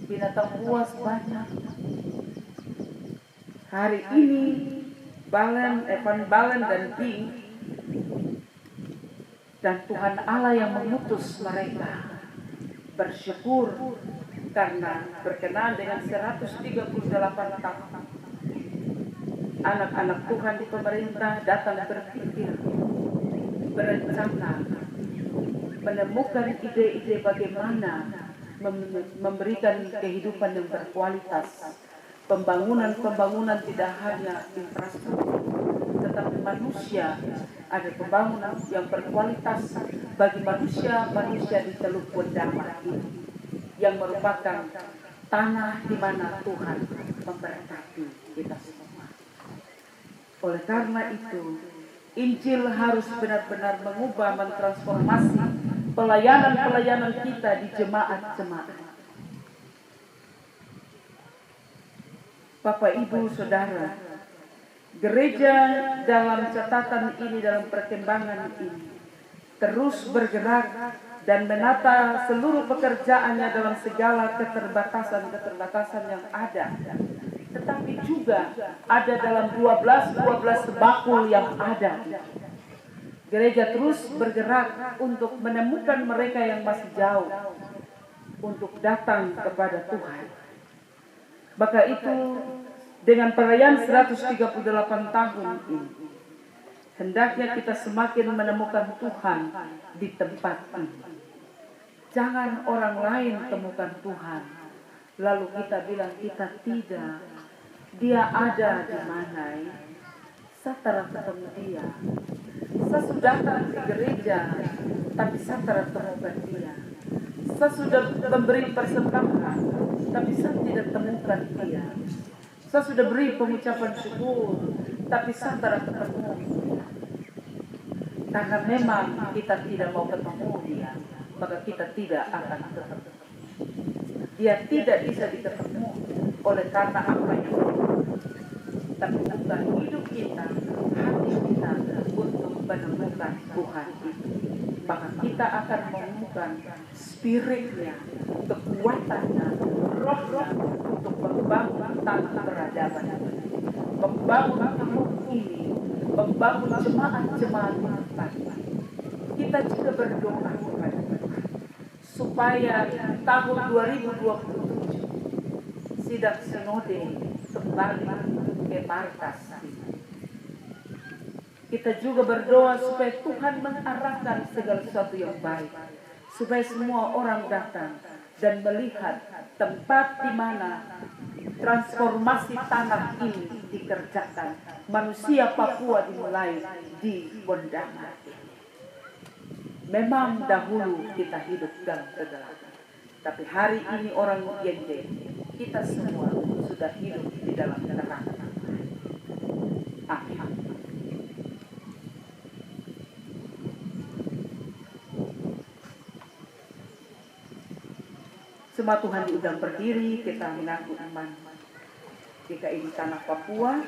binatang buas banyak. Hari ini Van Balen dan Bing dan Tuhan Allah yang mengutus mereka bersyukur karena berkenaan dengan 138 tahun anak-anak Tuhan di pemerintah datang berpikir, berencana, menemukan ide-ide bagaimana memberikan kehidupan yang berkualitas. Pembangunan tidak hanya infrastruktur, tetapi manusia. Ada pembangunan yang berkualitas bagi manusia di Teluk Wendama ini, yang merupakan tanah di mana Tuhan memberkati kita semua. Oleh karena itu, Injil harus benar-benar mengubah, mentransformasi pelayanan-pelayanan kita di jemaat-jemaat. Bapak, Ibu, Saudara, gereja dalam catatan ini, dalam perkembangan ini, terus bergerak dan menata seluruh pekerjaannya dalam segala keterbatasan yang ada. tetapi juga ada dalam 12 bakul yang ada. Gereja terus bergerak untuk menemukan mereka yang masih jauh untuk datang kepada Tuhan. Maka itu dengan perayaan 138 tahun ini, hendaknya kita semakin menemukan Tuhan di tempat ini. Jangan orang lain temukan Tuhan, lalu kita bilang kita tidak. Dia ada di mana? Saya telah ketemu dia. Saya sudah datang ke gereja, tapi saya telah temukan dia. Saya sudah memberi persembahan, tapi saya tidak temukan dia. Saya sudah beri pengucapan syukur, tapi saya telah ketemu dia. Karena memang kita tidak mau ketemu dia, maka kita tidak akan ketemu. Dia tidak bisa diketemu oleh karena apa yang tapi bukan hidup kita, hati kita untuk menemukan Tuhan itu. Maka kita akan menemukan spiritnya, kekuatannya, rohnya untuk membangun tanah peradaban, membangun tahun ini, membangun jemaat-jemaat tempat. Kita juga berdoa kepada Tuhan supaya tahun 2027 sidang sinode kembali ke markas kita juga berdoa supaya Tuhan mengarahkan segala sesuatu yang baik, supaya semua orang datang dan melihat tempat di mana transformasi tanah ini dikerjakan. Manusia Papua dimulai di Bondama. Memang dahulu kita hidup dalam kegelapan, tapi hari ini orang Yende, kita semua sudah hidup di dalam terang. Amin. Semua Tuhan diundang berdiri, kita mengaku iman. Jika ini tanah Papua,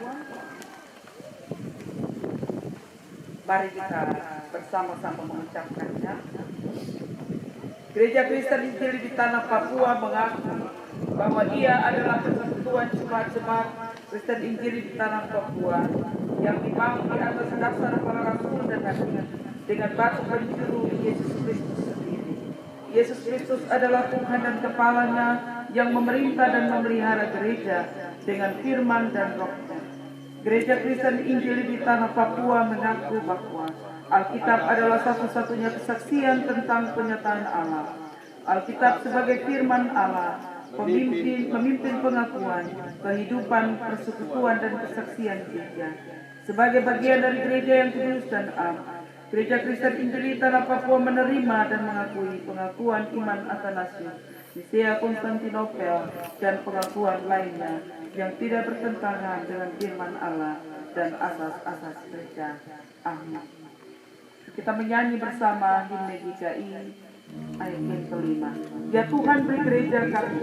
mari kita bersama-sama mengucapkannya. Gereja Kristen Injil di tanah Papua mengaku bahwa ia adalah persekutuan jemaat-jemaat Kristen Injil di tanah Papua yang dibangun di atas dasar para rasul dan nabi dengan batu penjuru Yesus Kristus sendiri. Yesus Kristus adalah Tuhan dan kepalanya yang memerintah dan memelihara gereja dengan firman dan rohnya. Gereja Kristen Injil di tanah Papua mengaku bahwa Alkitab adalah satu-satunya kesaksian tentang penyataan Allah. Alkitab sebagai firman Allah, pemimpin pengakuan, kehidupan, persekutuan, dan kesaksian gereja. Sebagai bagian dari gereja yang kudus dan am, Gereja Kristen Injil di tanah Papua menerima dan mengakui pengakuan iman Athanasius, Nisea Konstantinopel, dan pengakuan lainnya yang tidak bertentangan dengan firman Allah dan asas-asas gereja. Amin. Kita menyanyi bersama himne GKI ayat yang kelima. Ya Tuhan beri gereja kami.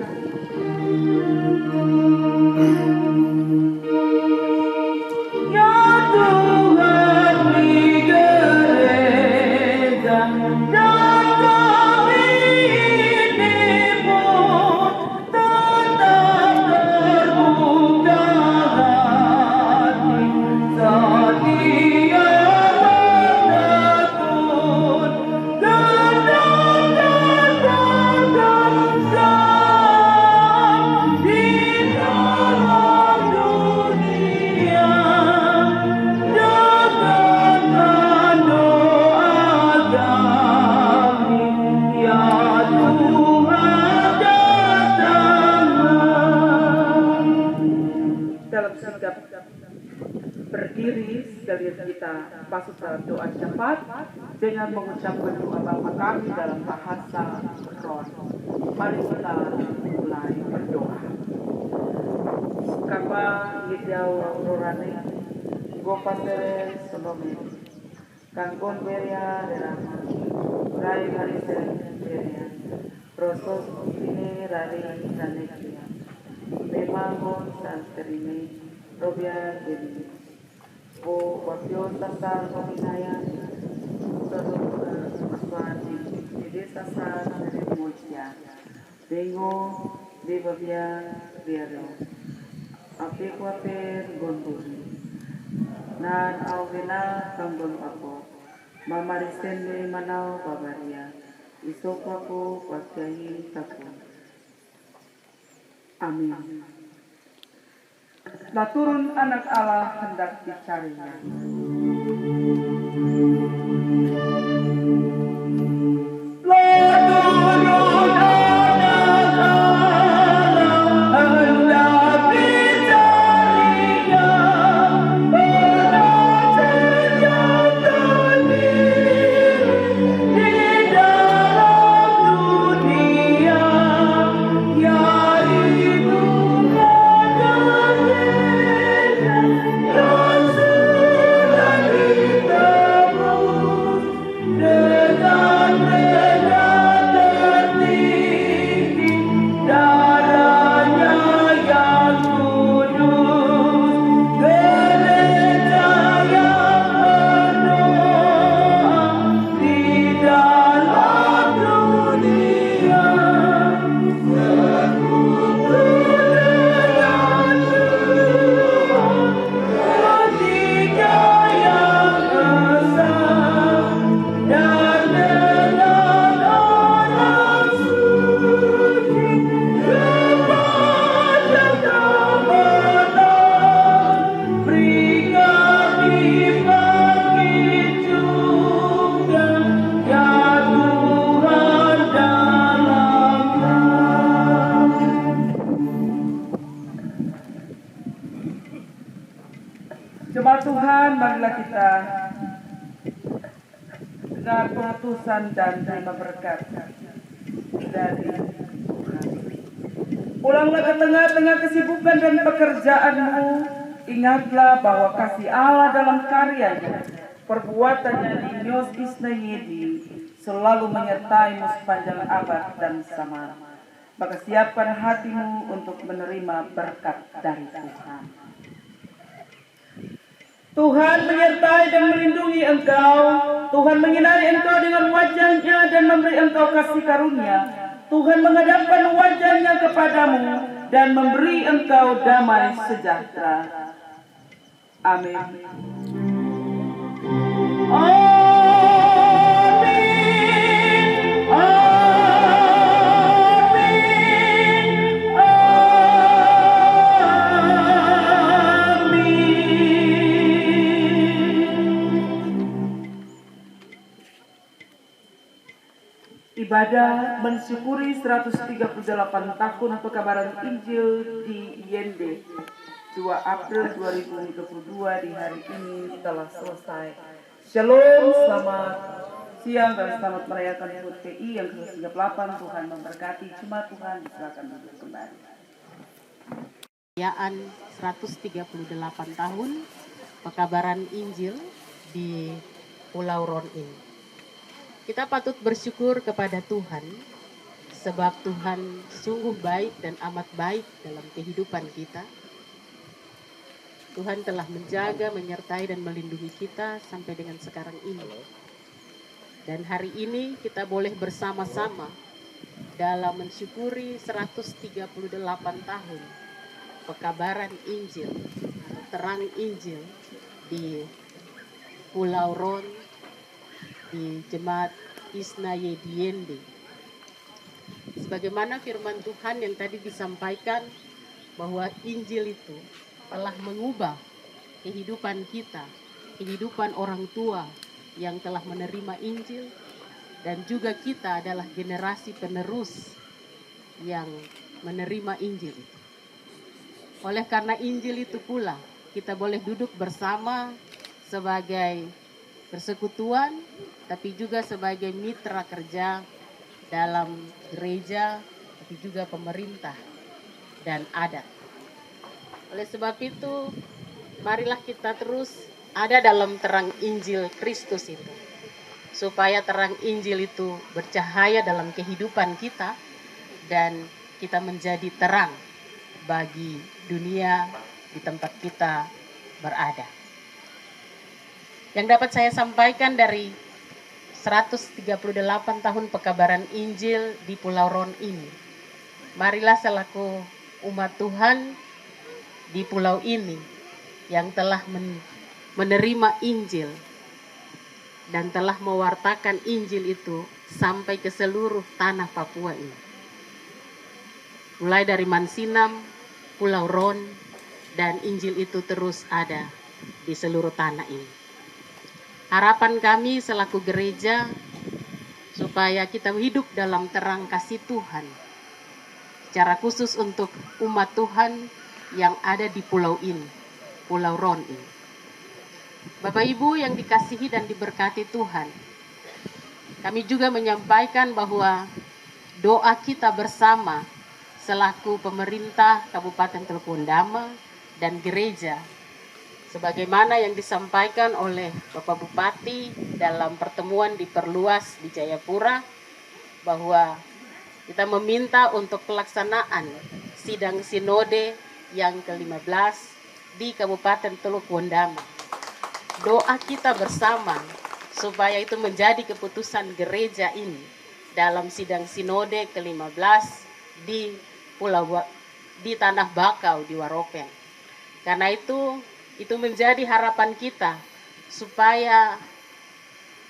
Ya Tuhan beri gereja dan kami ini pun tetap terbuka hati setia. Berdiri sekalian kita masuk dalam doa cepat dengan mengucapkan doa Bapa kami dalam bahasa roh. Mari kita mulai berdoa. Kapa hidau rorane gopa tere sonome kangkon beria dalam rai hari beria proses ini rari sanekia memangon santerine robia jadi o wapyo tasar kominaya Maswati di desa sana dari Mocia Bengo de Babia Biaro Api kuatir gonduri. Nan awena kanggon ako. Mamarisende manau babaria. Isok ako pakyai taku. Amin. Nah turun anak Allah hendak dicarinya. Jemaat Tuhan, marilah kita dengar pengutusan dan terima berkat dari Tuhan. Pulanglah ke tengah-tengah kesibukan dan pekerjaanmu. Ingatlah bahwa kasih Allah dalam karyanya, perbuatannya di Nyos Isnayedi selalu menyertaimu sepanjang abad dan zaman. Maka siapkan hatimu untuk menerima berkat dari Tuhan. Tuhan menyertai dan melindungi engkau. Tuhan menyinari engkau dengan wajahnya dan memberi engkau kasih karunia. Tuhan menghadapkan wajahnya kepadamu dan memberi engkau damai sejahtera. Amin. Ibadah mensyukuri 138 tahun pekabaran Injil di Yende 2 April 2022 di hari ini telah selesai. Shalom, selamat siang dan selamat merayakan HUT PI yang ke-38. Tuhan memberkati. Jemaat Tuhan silakan duduk kembali. Perayaan 138 tahun pekabaran Injil di Pulau Ron ini. Kita patut bersyukur kepada Tuhan sebab Tuhan sungguh baik dan amat baik dalam kehidupan kita. Tuhan telah menjaga, menyertai dan melindungi kita sampai dengan sekarang ini. Dan hari ini kita boleh bersama-sama dalam mensyukuri 138 tahun pekabaran Injil, terang Injil di Pulau Ron, di Jemaat Isnayedi Yende. Sebagaimana firman Tuhan yang tadi disampaikan bahwa Injil itu telah mengubah kehidupan kita, kehidupan orang tua yang telah menerima Injil, dan juga kita adalah generasi penerus yang menerima Injil itu. Oleh karena Injil itu pula kita boleh duduk bersama sebagai persekutuan, tapi juga sebagai mitra kerja dalam gereja, tapi juga pemerintah dan adat. Oleh sebab itu, marilah kita terus ada dalam terang Injil Kristus itu, supaya terang Injil itu bercahaya dalam kehidupan kita dan kita menjadi terang bagi dunia di tempat kita berada. Yang dapat saya sampaikan dari 138 tahun pekabaran Injil di Pulau Ron ini, marilah selaku umat Tuhan di pulau ini yang telah menerima Injil dan telah mewartakan Injil itu sampai ke seluruh tanah Papua ini. Mulai dari Mansinam, Pulau Ron, dan Injil itu terus ada di seluruh tanah ini. Harapan kami selaku gereja supaya kita hidup dalam terang kasih Tuhan, secara khusus untuk umat Tuhan yang ada di pulau ini, Pulau Ron ini. Bapak Ibu yang dikasihi dan diberkati Tuhan, kami juga menyampaikan bahwa doa kita bersama selaku pemerintah Kabupaten Teluk Wondama dan gereja, sebagaimana yang disampaikan oleh Bapak Bupati dalam pertemuan diperluas di Jayapura, bahwa kita meminta untuk pelaksanaan sidang sinode yang ke-15 di Kabupaten Teluk Wondama. Doa kita bersama supaya itu menjadi keputusan gereja ini dalam sidang sinode ke-15 di Tanah Bakau di Waropen. Karena itu menjadi harapan kita supaya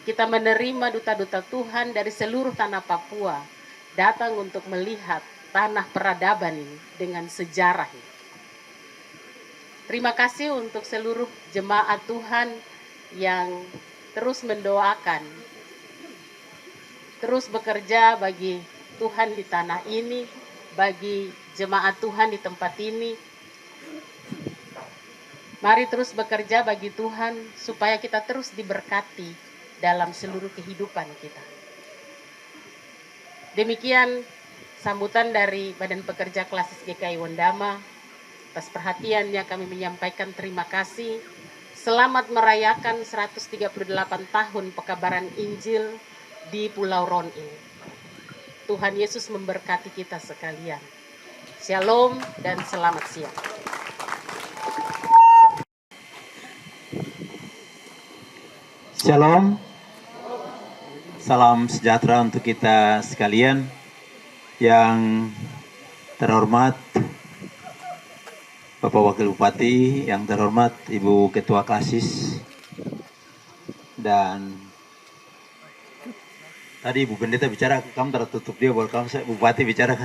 kita menerima duta-duta Tuhan dari seluruh tanah Papua datang untuk melihat tanah peradaban ini dengan sejarah ini. Terima kasih untuk seluruh jemaat Tuhan yang terus mendoakan, terus bekerja bagi Tuhan di tanah ini, bagi jemaat Tuhan di tempat ini. Mari terus bekerja bagi Tuhan supaya kita terus diberkati dalam seluruh kehidupan kita. Demikian sambutan dari Badan Pekerja Klasis GKI Wondama. Atas perhatiannya kami menyampaikan terima kasih. Selamat merayakan 138 tahun pekabaran Injil di Pulau Ron ini. Tuhan Yesus memberkati kita sekalian. Shalom dan selamat siang. Shalom, salam sejahtera untuk kita sekalian. Yang terhormat Bapak Wakil Bupati, yang terhormat Ibu Ketua Klasis, dan tadi Ibu Pendeta bicara, kamu tertutup dia, baru kamu Bupati bicara,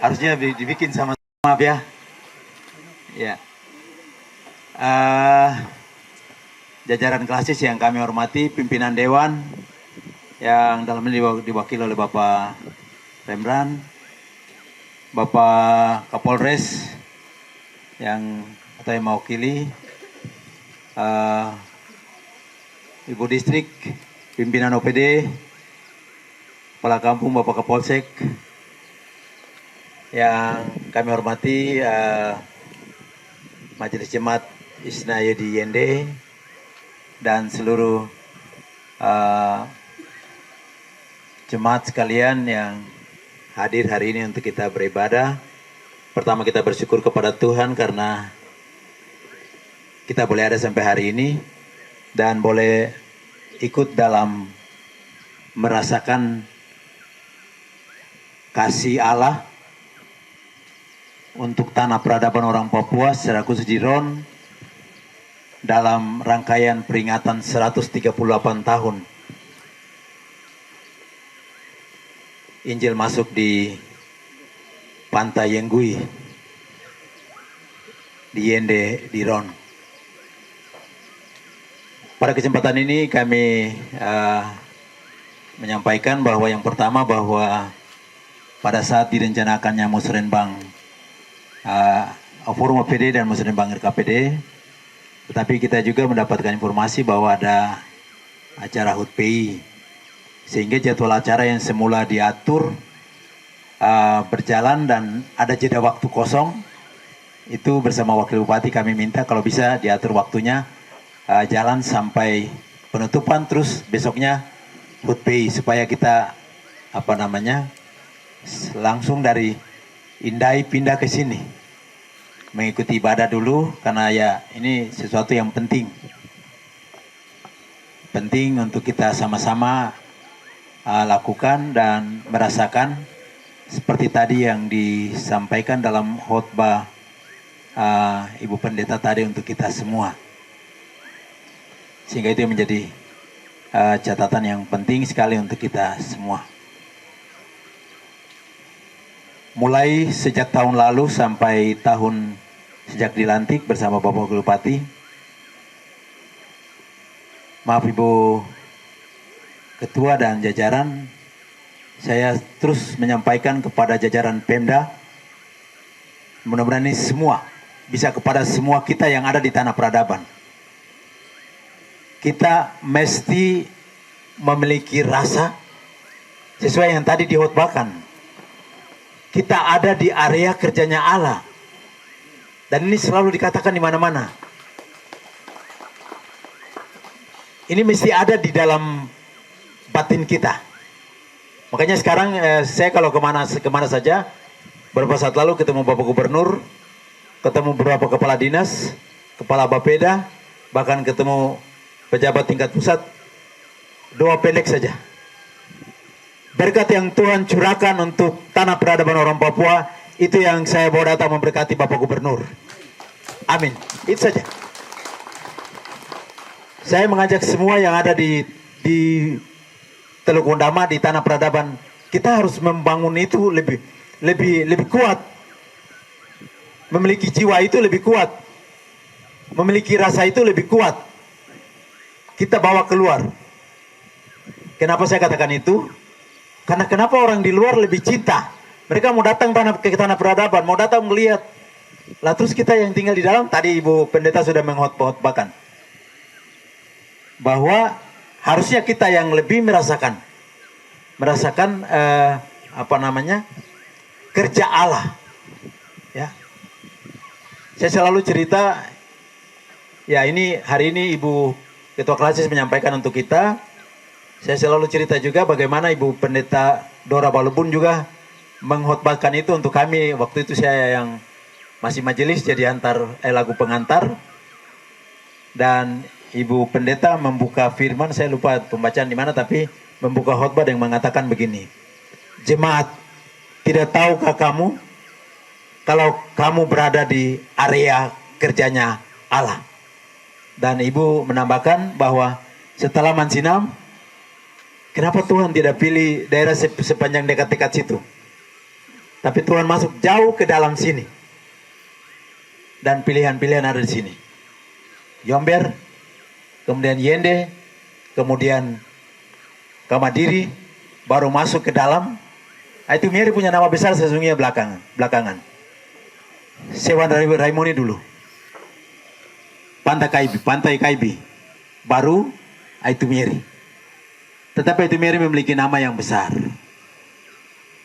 harusnya dibikin sama, maaf ya. Ya. Jajaran Klasis yang kami hormati, pimpinan Dewan yang dalam ini diwakili oleh Bapak Remran, Bapak Kapolres yang mewakili, Ibu Distrik, pimpinan OPD, Kepala Kampung, Bapak Kapolsek, yang kami hormati, Majelis Jemaat Isnaya di Yende, dan seluruh jemaat sekalian yang hadir hari ini untuk kita beribadah. Pertama, kita bersyukur kepada Tuhan karena kita boleh ada sampai hari ini dan boleh ikut dalam merasakan kasih Allah untuk tanah peradaban orang Papua secara khusus di Ron dalam rangkaian peringatan 138 tahun Injil masuk di Pantai Yenggui di Yende di Ron. Pada kesempatan ini kami menyampaikan bahwa yang pertama, bahwa pada saat direncanakannya Musrenbang Forum OPD dan Musrenbang RKPD, tetapi kita juga mendapatkan informasi bahwa ada acara HUT PI, sehingga jadwal acara yang semula diatur berjalan dan ada jeda waktu kosong. Itu bersama Wakil Bupati kami minta kalau bisa diatur waktunya jalan sampai penutupan, terus besoknya HUT PI, supaya kita langsung dari Indai pindah ke sini mengikuti ibadah dulu, karena ya ini sesuatu yang penting untuk kita sama-sama lakukan dan merasakan seperti tadi yang disampaikan dalam khotbah Ibu Pendeta tadi untuk kita semua. Sehingga itu yang menjadi catatan yang penting sekali untuk kita semua. Mulai sejak tahun lalu sampai sejak dilantik bersama Bapak Wakil Bupati, maaf Ibu Ketua dan jajaran, saya terus menyampaikan kepada jajaran Pemda, mudah-mudahan ini semua bisa kepada semua kita yang ada di Tanah Peradaban. Kita mesti memiliki rasa sesuai yang tadi dihotbahkan. Kita ada di area kerjanya Allah. Dan ini selalu dikatakan di mana-mana. Ini mesti ada di dalam batin kita. Makanya sekarang saya kalau kemana saja, beberapa saat lalu ketemu Bapak Gubernur, ketemu beberapa kepala dinas, kepala Bapeda, bahkan ketemu pejabat tingkat pusat, doa pendek saja. Berkat yang Tuhan curahkan untuk Tanah Peradaban orang Papua, itu yang saya bawa datang memberkati Bapak Gubernur. Amin. Itu saja. Saya mengajak semua yang ada di Teluk Undama, di Tanah Peradaban, kita harus membangun itu lebih kuat. Memiliki jiwa itu lebih kuat. Memiliki rasa itu lebih kuat. Kita bawa keluar. Kenapa saya katakan itu? Karena kenapa orang di luar lebih cinta? Mereka mau datang ke Tanah Peradaban, mau datang melihat. Lah terus kita yang tinggal di dalam, tadi Ibu Pendeta sudah menghotbahkan bahwa harusnya kita yang lebih merasakan kerja Allah. Ya, saya selalu cerita. Ya ini hari ini Ibu Ketua Klasis menyampaikan untuk kita. Saya selalu cerita juga bagaimana Ibu Pendeta Dora Balubun juga menghotbahkan itu untuk kami. Waktu itu saya yang masih majelis jadi lagu pengantar. Dan Ibu Pendeta membuka firman, saya lupa pembacaan di mana, tapi membuka khotbah yang mengatakan begini. Jemaat, tidak tahukah kamu kalau kamu berada di area kerjanya Allah? Dan Ibu menambahkan bahwa setelah Mansinam, kenapa Tuhan tidak pilih daerah sepanjang dekat-dekat situ? Tapi Tuhan masuk jauh ke dalam sini. Dan pilihan-pilihan ada di sini. Yomber, kemudian Yende, kemudian Kamadiri, baru masuk ke dalam. Itu Miri punya nama besar sesungguhnya belakangan. Sewan Raimoni dulu. Pantai Kaibi. Baru itu Miri. Tetapi itu Miri memiliki nama yang besar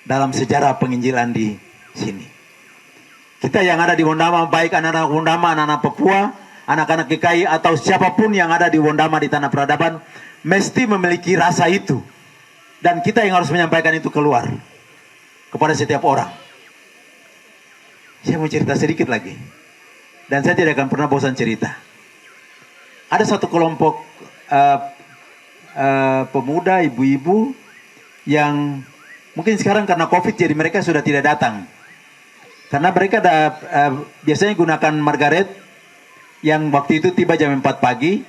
dalam sejarah penginjilan di sini. Kita yang ada di Wondama, baik anak-anak Wondama, anak-anak Papua, anak-anak GKI atau siapapun yang ada di Wondama di Tanah Peradaban, mesti memiliki rasa itu. Dan kita yang harus menyampaikan itu keluar kepada setiap orang. Saya mau cerita sedikit lagi. Dan saya tidak akan pernah bosan cerita. Ada satu kelompok pemuda, ibu-ibu yang mungkin sekarang karena COVID jadi mereka sudah tidak datang. Karena mereka biasanya gunakan Margaret yang waktu itu tiba jam 4 pagi.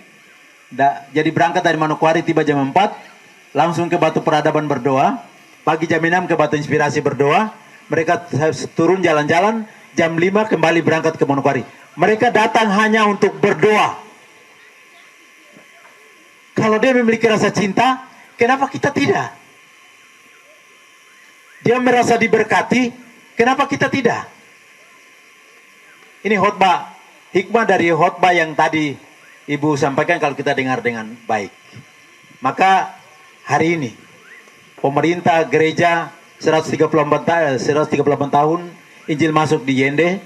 Jadi berangkat dari Manokwari tiba jam 4, langsung ke Batu Peradaban berdoa. Pagi jam 6 ke Batu Inspirasi berdoa. Mereka turun jalan-jalan, jam 5 kembali berangkat ke Manokwari. Mereka datang hanya untuk berdoa. Kalau dia memiliki rasa cinta, kenapa kita tidak? Dia merasa diberkati, kenapa kita tidak? Ini khotbah, hikmah dari khotbah yang tadi Ibu sampaikan kalau kita dengar dengan baik. Maka hari ini pemerintah gereja 138 tahun Injil masuk di Yende,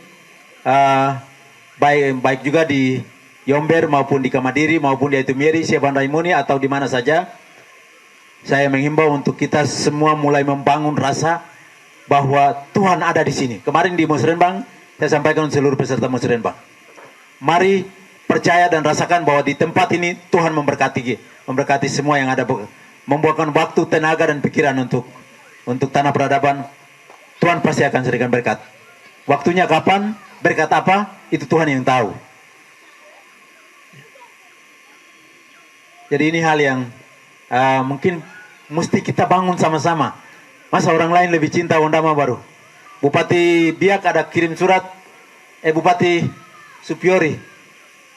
baik juga di Yomber maupun di Kamadiri maupun di Aitumiri, Seban Raimoni atau di mana saja. Saya menghimbau untuk kita semua mulai membangun rasa bahwa Tuhan ada di sini. Kemarin di Musrenbang saya sampaikan seluruh peserta Musrenbang. Mari percaya dan rasakan bahwa di tempat ini Tuhan memberkati semua yang ada, membuahkan waktu, tenaga dan pikiran untuk Tanah Peradaban. Tuhan pasti akan berikan berkat. Waktunya kapan? berkat apa, itu Tuhan yang tahu. Jadi ini hal yang mungkin mesti kita bangun sama-sama. Masa orang lain lebih cinta Wondama baru? Bupati Biak ada kirim surat, Bupati Supiori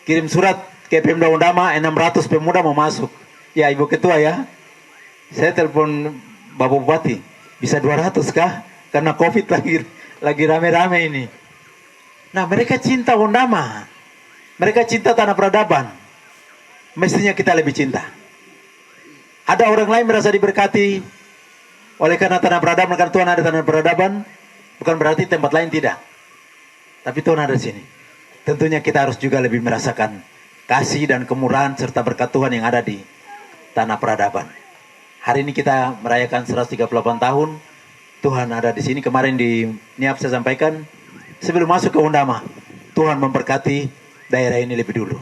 kirim surat ke Pemda Wondama, 600 pemuda mau masuk. Ya Ibu Ketua ya, saya telepon Bapak Bupati, bisa 200 kah? Karena COVID lagi rame-rame ini. Nah mereka cinta Wondama, mereka cinta tanah peradaban. Mestinya kita lebih cinta. Ada orang lain merasa diberkati oleh karena tanah peradaban, karena Tuhan ada tanah peradaban, bukan berarti tempat lain tidak. Tapi Tuhan ada di sini. Tentunya kita harus juga lebih merasakan kasih dan kemurahan serta berkat Tuhan yang ada di tanah peradaban. Hari ini kita merayakan 138 tahun Tuhan ada di sini. Kemarin di Niap saya sampaikan, sebelum masuk ke Wondama, Tuhan memberkati daerah ini lebih dulu.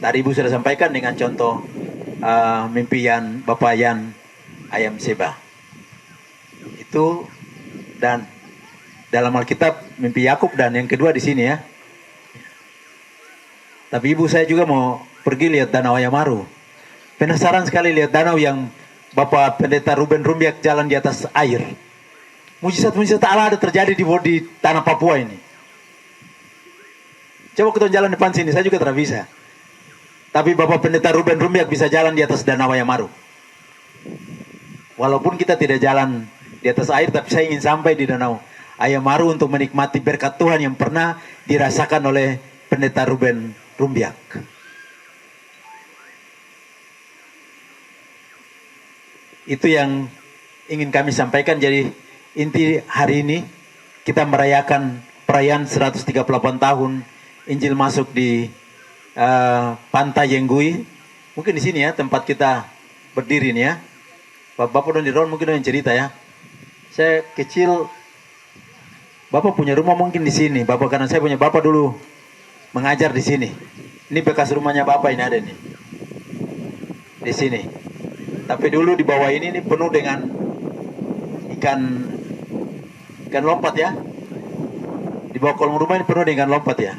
Tadi Ibu sudah sampaikan dengan contoh mimpi Bapak Yan Ayam Seba. Itu dan dalam Alkitab mimpi Yakub dan yang kedua di sini ya. Tapi Ibu saya juga mau pergi lihat Danau Ayamaru. Penasaran sekali lihat danau yang Bapak Pendeta Ruben Rumbiak jalan di atas air. Mujizat-mujizat Allah ada terjadi di tanah Papua ini. Coba kita jalan depan sini, saya juga tidak bisa. Tapi Bapak Pendeta Ruben Rumbiak bisa jalan di atas Danau Ayamaru. Walaupun kita tidak jalan di atas air, tapi saya ingin sampai di Danau Ayamaru untuk menikmati berkat Tuhan yang pernah dirasakan oleh Pendeta Ruben Rumbiak. Itu yang ingin kami sampaikan. Jadi inti hari ini kita merayakan perayaan 138 tahun Injil masuk di Pantai Yenggui. Mungkin di sini ya tempat kita berdiri nih ya. Bapak dan Diron mungkin yang cerita ya. Saya kecil, Bapak punya rumah mungkin di sini. Bapak karena saya punya Bapak dulu mengajar di sini. Ini bekas rumahnya Bapak ini ada nih. Di sini. Tapi dulu di bawah ini penuh dengan ikan lompat ya. Di bawah kolong rumah ini penuh dengan lompat ya.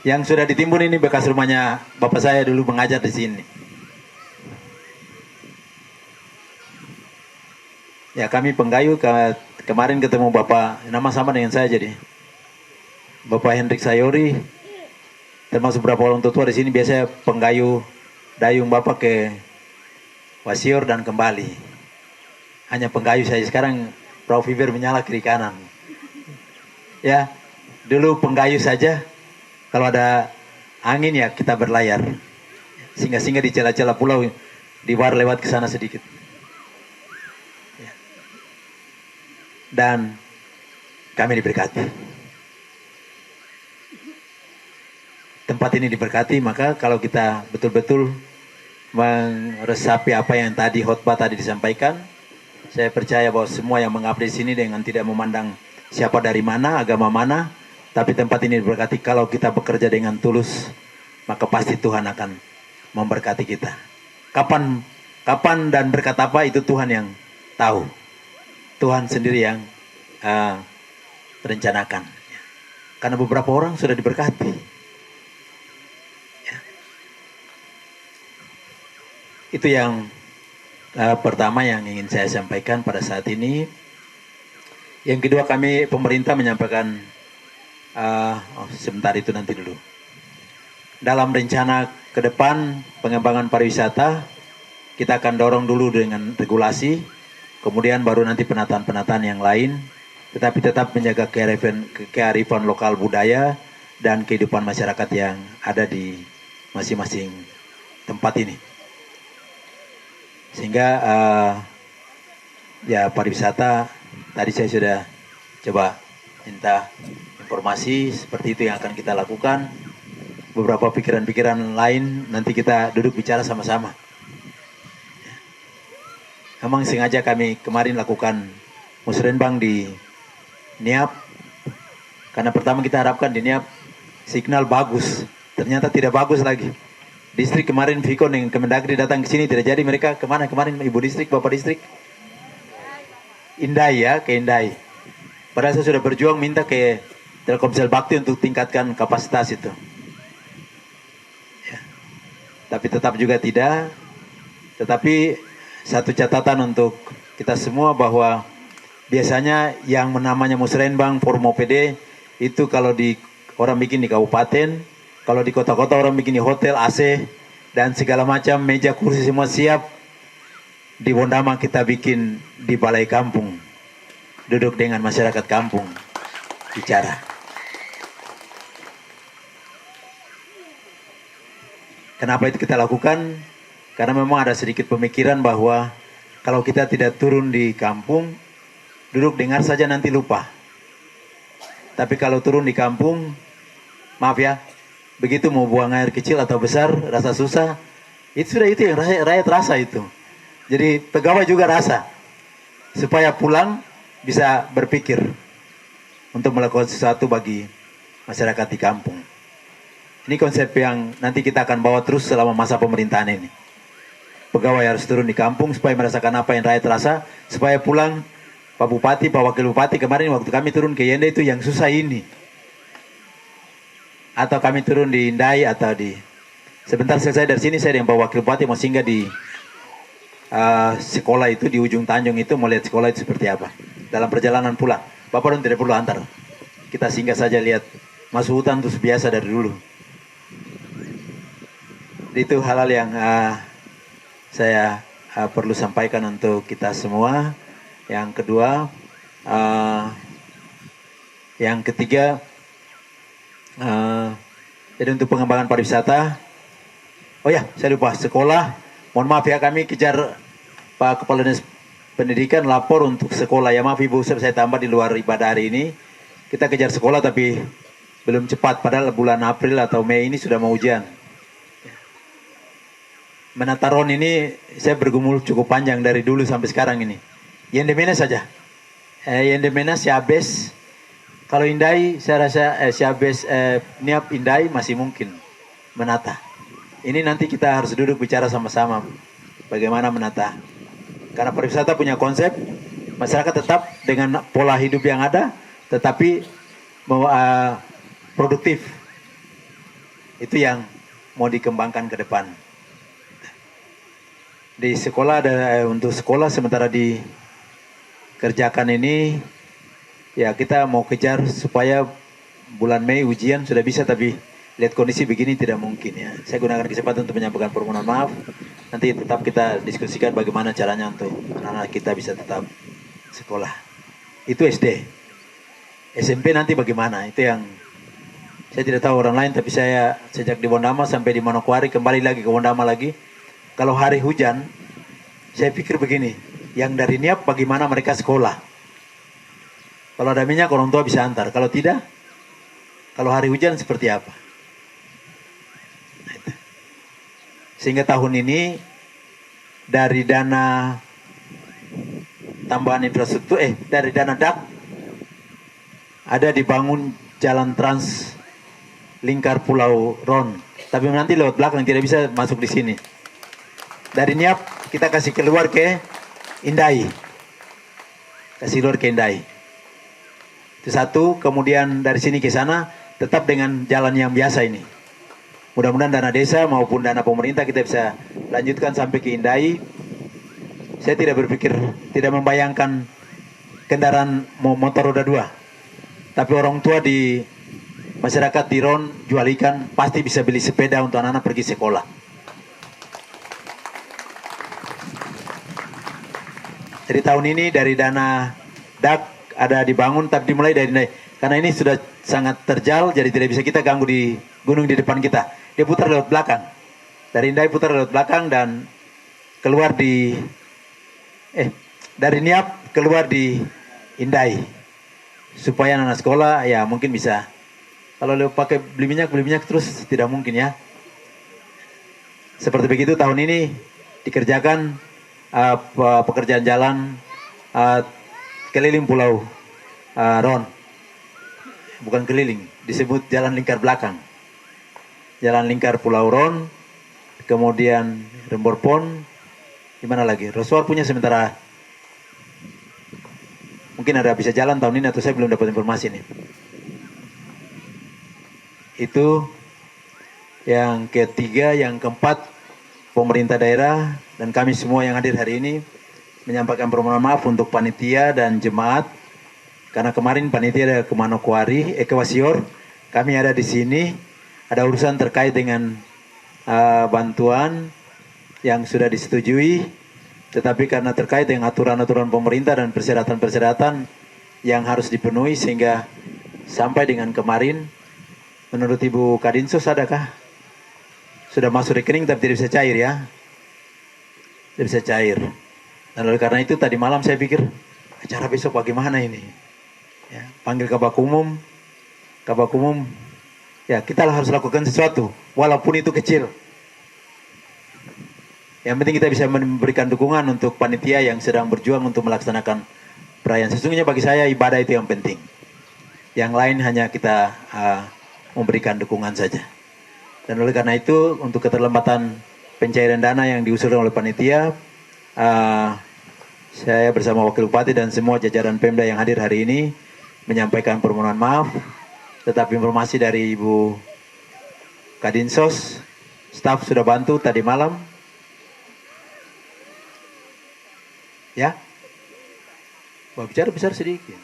Yang sudah ditimbun ini bekas rumahnya Bapak saya dulu mengajar di sini. Ya kami penggayu kemarin ketemu Bapak nama sama dengan saya jadi. Bapak Hendrik Sayori termasuk beberapa orang tua di sini biasanya penggayu dayung Bapak ke Wasior dan kembali. Hanya penggayu saya sekarang perahu fiber menyala kiri kanan. Ya. Dulu penggayu saja, kalau ada angin ya kita berlayar. Singgah-singgah di celah-celah pulau, di war lewat ke sana sedikit. Ya. Dan kami diberkati. Tempat ini diberkati, maka kalau kita betul-betul meresapi apa yang tadi khotbah tadi disampaikan, saya percaya bahwa semua yang mengabdi di sini dengan tidak memandang siapa dari mana, agama mana, tapi tempat ini diberkati. Kalau kita bekerja dengan tulus, maka pasti Tuhan akan memberkati kita. Kapan dan berkat apa itu Tuhan yang tahu. Tuhan sendiri yang rencanakan. Karena beberapa orang sudah diberkati. Ya. Itu yang pertama yang ingin saya sampaikan pada saat ini. Yang kedua, kami pemerintah menyampaikan sebentar itu nanti dulu. Dalam rencana ke depan pengembangan pariwisata, kita akan dorong dulu dengan regulasi, kemudian baru nanti penataan-penataan yang lain, tetapi tetap menjaga kearifan lokal budaya dan kehidupan masyarakat yang ada di masing-masing tempat ini. Sehingga ya pariwisata, tadi saya sudah coba minta informasi seperti itu yang akan kita lakukan. Beberapa pikiran-pikiran lain nanti kita duduk bicara sama-sama. Memang sengaja kami kemarin lakukan musrenbang di Niap. Karena pertama kita harapkan di Niap signal bagus. Ternyata tidak bagus lagi. Distrik kemarin Viko dengan Kemendagri datang ke sini tidak jadi. Mereka kemana kemarin Ibu Distrik, Bapak Distrik? Indai ya, ke Indai. Padahal saya sudah berjuang minta ke Telkomsel Bakti untuk tingkatkan kapasitas itu. Ya. Tapi tetap juga tidak. Tetapi satu catatan untuk kita semua bahwa biasanya yang namanya musrenbang, forum OPD itu kalau di orang bikin di kabupaten, kalau di kota-kota orang bikin di hotel AC dan segala macam meja kursi semua siap. Di Bondama kita bikin di balai kampung, duduk dengan masyarakat kampung, bicara. Kenapa itu kita lakukan? Karena memang ada sedikit pemikiran bahwa kalau kita tidak turun di kampung, duduk dengar saja nanti lupa. Tapi kalau turun di kampung, maaf ya, begitu mau buang air kecil atau besar, rasa susah, itu sudah itu yang rakyat rasa itu. Jadi pegawai juga rasa, supaya pulang bisa berpikir untuk melakukan sesuatu bagi masyarakat di kampung. Ini konsep yang nanti kita akan bawa terus selama masa pemerintahan ini. Pegawai harus turun di kampung supaya merasakan apa yang rakyat rasa, supaya pulang Pak Bupati, Pak Wakil Bupati, kemarin waktu kami turun ke Yende itu yang susah ini. Atau kami turun di Indai atau di... Sebentar selesai dari sini saya dengan Pak Wakil Bupati mau singgah di sekolah itu di ujung Tanjung itu, mau lihat sekolah itu seperti apa. Dalam perjalanan pulang, Bapak don't tidak perlu antar. Kita singgah saja lihat, masuk hutan itu biasa dari dulu. Itu hal-hal yang saya perlu sampaikan untuk kita semua. Yang kedua, yang ketiga, jadi untuk pengembangan pariwisata. Oh ya, saya lupa sekolah. Mohon maaf ya, kami kejar Pak Kepala Dinas Pendidikan lapor untuk sekolah. Ya maaf Ibu, saya tambah di luar ibadah hari ini. Kita kejar sekolah tapi belum cepat. Padahal bulan April atau Mei ini sudah mau ujian. Menata RON ini saya bergumul cukup panjang dari dulu sampai sekarang ini. Yendemena saja. Yendemena Siabes. Kalau Indai saya rasa Siabes Niap Indai masih mungkin menata. Ini nanti kita harus duduk bicara sama-sama bagaimana menata. Karena pariwisata punya konsep, masyarakat tetap dengan pola hidup yang ada, tetapi produktif. Itu yang mau dikembangkan ke depan. Di sekolah ada untuk sekolah sementara dikerjakan ini, ya kita mau kejar supaya bulan Mei ujian sudah bisa, tapi lihat kondisi begini tidak mungkin ya. Saya gunakan kesempatan untuk menyampaikan permohonan maaf. Nanti tetap kita diskusikan bagaimana caranya untuk anak-anak kita bisa tetap sekolah. Itu SD. SMP nanti bagaimana? Itu yang saya tidak tahu orang lain, tapi saya sejak di Bondama sampai di Manokwari, kembali lagi ke Bondama lagi. Kalau hari hujan, saya pikir begini, yang dari Niap bagaimana mereka sekolah. Kalau ada minyak orang tua bisa antar, kalau tidak, kalau hari hujan seperti apa? Sehingga tahun ini dari dana tambahan infrastruktur, dari dana DAK ada dibangun jalan trans lingkar Pulau Ron. Tapi nanti lewat belakang tidak bisa masuk di sini. Dari Niap kita kasih keluar ke Indai, kasih keluar ke Indai. Itu satu. Kemudian dari sini ke sana tetap dengan jalan yang biasa ini. Mudah-mudahan dana desa maupun dana pemerintah kita bisa lanjutkan sampai ke Indai. Saya tidak berpikir, tidak membayangkan kendaraan motor roda 2. Tapi orang tua di masyarakat di Ron jual ikan pasti bisa beli sepeda untuk anak-anak pergi sekolah. Jadi tahun ini dari dana DAK ada dibangun, tapi dimulai dari Indai. Karena ini sudah sangat terjal, jadi tidak bisa kita ganggu di gunung di depan kita. Dia putar lewat belakang. Dari Indai putar lewat belakang dan keluar di dari Niap keluar di Indai. Supaya anak sekolah ya mungkin bisa. Kalau pakai beli minyak terus tidak mungkin ya. Seperti begitu tahun ini dikerjakan pekerjaan jalan keliling Pulau Ron. Bukan keliling, disebut jalan lingkar belakang. Jalan lingkar Pulau Ron, kemudian Rembor Pon, di mana lagi? Rosuar punya sementara Mungkin ada bisa jalan tahun ini atau saya belum dapat informasi nih. Itu yang ketiga, yang keempat, pemerintah daerah dan kami semua yang hadir hari ini menyampaikan permohonan maaf untuk panitia dan jemaat karena kemarin panitia ada ke Manokwari, ke Wasior, kami ada di sini, ada urusan terkait dengan bantuan yang sudah disetujui, tetapi karena terkait dengan aturan-aturan pemerintah dan persyaratan-persyaratan yang harus dipenuhi sehingga sampai dengan kemarin, menurut Ibu Kadinsos adakah sudah masuk rekening tapi tidak bisa cair ya? Tidak bisa cair. Dan oleh karena itu tadi malam saya pikir acara besok bagaimana ini? Ya, panggil Kabak Umum, ya kita harus lakukan sesuatu walaupun itu kecil. Yang penting kita bisa memberikan dukungan untuk panitia yang sedang berjuang untuk melaksanakan perayaan. Sesungguhnya bagi saya ibadah itu yang penting. Yang lain hanya kita memberikan dukungan saja. Dan oleh karena itu untuk keterlambatan pencairan dana yang diusulkan oleh panitia, saya bersama Wakil Bupati dan semua jajaran Pemda yang hadir hari ini menyampaikan permohonan maaf. Tetapi informasi dari Ibu Kadinsos, staf sudah bantu tadi malam. Ya, bicara besar sedikit.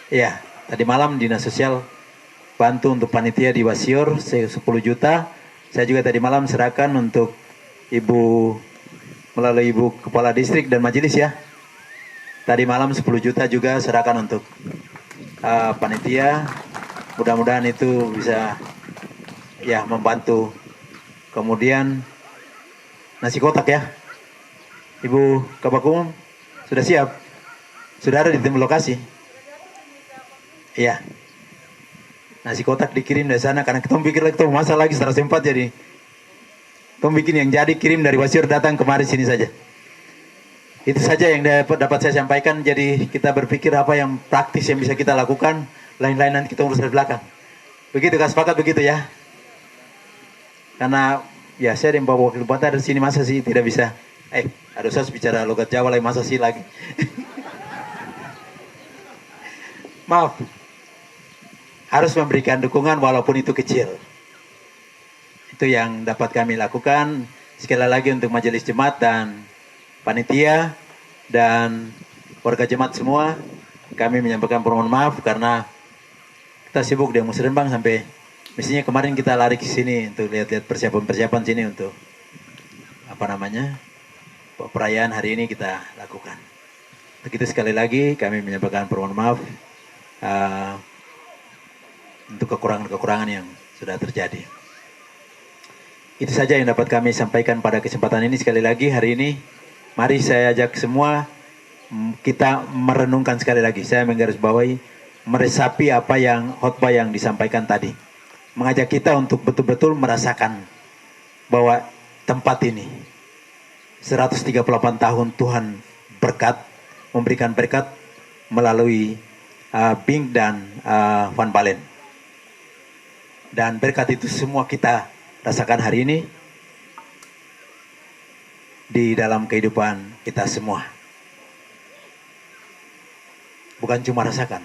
Ya, tadi malam Dinas Sosial bantu untuk panitia di Wasior 10 juta. Saya juga tadi malam serahkan untuk Ibu melalui Ibu Kepala Distrik dan Majelis ya. Tadi malam 10 juta juga serahkan untuk panitia. Mudah-mudahan itu bisa ya membantu. Kemudian nasi kotak ya. Ibu Kabak Umum sudah siap? Sudah ada di tim lokasi? Iya. Nasi kotak dikirim dari sana karena kita pikir lagi masak lagi setelah sempat jadi. Kita bikin yang jadi kirim dari Wasior datang kemari sini saja. Itu saja yang dapat saya sampaikan. Jadi kita berpikir apa yang praktis yang bisa kita lakukan. Lain-lain nanti kita urus dari belakang. Begitu kan, sepakat begitu ya? Karena ya saya dan Bapak Wakil Bupati ada di sini masa sih tidak bisa. Ada usah bicara logat Jawa lagi masa sih lagi. Maaf. Harus memberikan dukungan walaupun itu kecil. Itu yang dapat kami lakukan. Sekali lagi untuk majelis jemaat dan panitia dan warga jemaat semua, kami menyampaikan permohonan maaf karena kita sibuk di Musrembang sampai mestinya kemarin kita lari ke sini untuk lihat-lihat persiapan-persiapan sini untuk perayaan hari ini kita lakukan. Begitu sekali lagi kami menyampaikan permohonan maaf untuk kekurangan-kekurangan yang sudah terjadi. Itu saja yang dapat kami sampaikan pada kesempatan ini. Sekali lagi hari ini, mari saya ajak semua kita merenungkan sekali lagi. Saya menggarisbawahi, meresapi apa yang khotbah yang disampaikan tadi. Mengajak kita untuk betul-betul merasakan bahwa tempat ini 138 tahun Tuhan memberikan berkat melalui Bing dan Van Balen. Dan berkat itu semua kita rasakan hari ini di dalam kehidupan kita semua. Bukan cuma rasakan,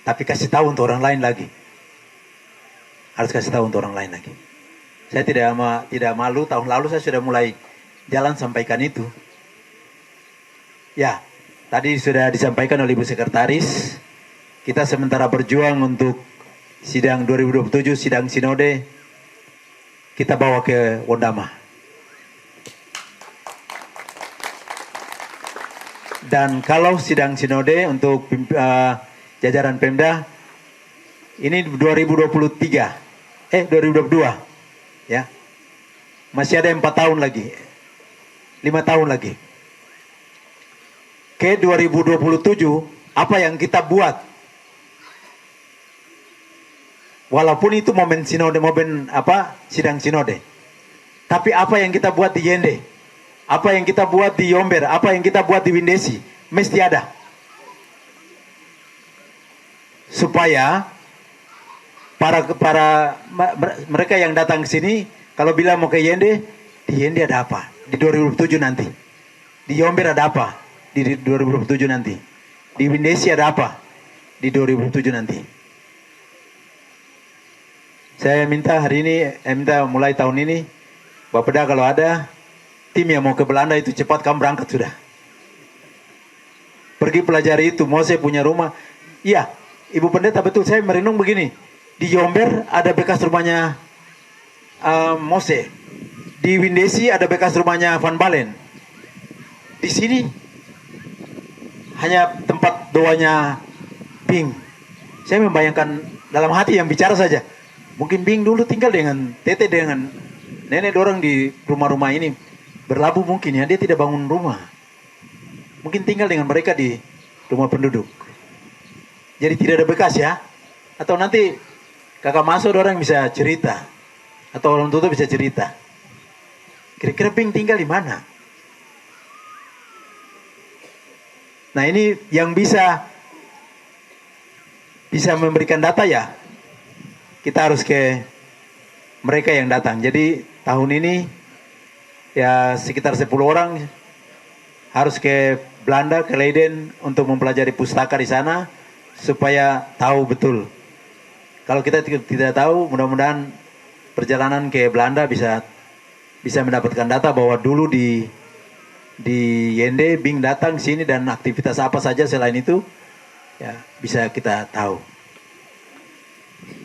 tapi kasih tahu untuk orang lain lagi. Harus kasih tahu untuk orang lain lagi. Saya tidak malu, tahun lalu saya sudah mulai jalan sampaikan itu. Ya, tadi sudah disampaikan oleh Ibu Sekretaris. Kita sementara berjuang untuk sidang 2027, sidang sinode, kita bawa ke Wondama. Dan kalau sidang sinode untuk jajaran Pemda, ini 2022, ya. Masih ada 4 tahun lagi, 5 tahun lagi. Ke 2027, apa yang kita buat? Walaupun itu momen sinode, sidang sinode. Tapi apa yang kita buat di Yende? Apa yang kita buat di Yomber? Apa yang kita buat di Windesi? Mesti ada. Supaya mereka yang datang ke sini, kalau bilang mau ke Yende, di Yende ada apa? Di 2027 nanti. Di Yomber ada apa? Di 2027 nanti. di Windesi ada apa di 2007 nanti. Saya minta hari ini, minta mulai tahun ini, Bapeda kalau ada tim yang mau ke Belanda itu cepat kamu berangkat sudah. Pergi pelajari itu, Mose punya rumah. Iya, Ibu Pendeta betul, saya merenung begini. Di Jomber ada bekas rumahnya Mose. Di Windesi ada bekas rumahnya Van Balen. Di sini hanya tempat doanya Bing. Saya membayangkan dalam hati yang bicara saja. Mungkin Bing dulu tinggal dengan Tete dengan nenek dorang di rumah-rumah ini. Berlabuh mungkin ya, dia tidak bangun rumah. Mungkin tinggal dengan mereka di rumah penduduk. Jadi tidak ada bekas ya. Atau nanti kakak masuk orang bisa cerita. Atau orang tua bisa cerita. Kira-kira Bing tinggal di mana? Nah ini yang bisa memberikan data ya. Kita harus ke mereka yang datang. Jadi tahun ini ya sekitar 10 orang harus ke Belanda, ke Leiden untuk mempelajari pustaka di sana supaya tahu betul. Kalau kita tidak tahu, mudah-mudahan perjalanan ke Belanda bisa mendapatkan data bahwa dulu di Yende Bing datang sini dan aktivitas apa saja selain itu ya bisa kita tahu.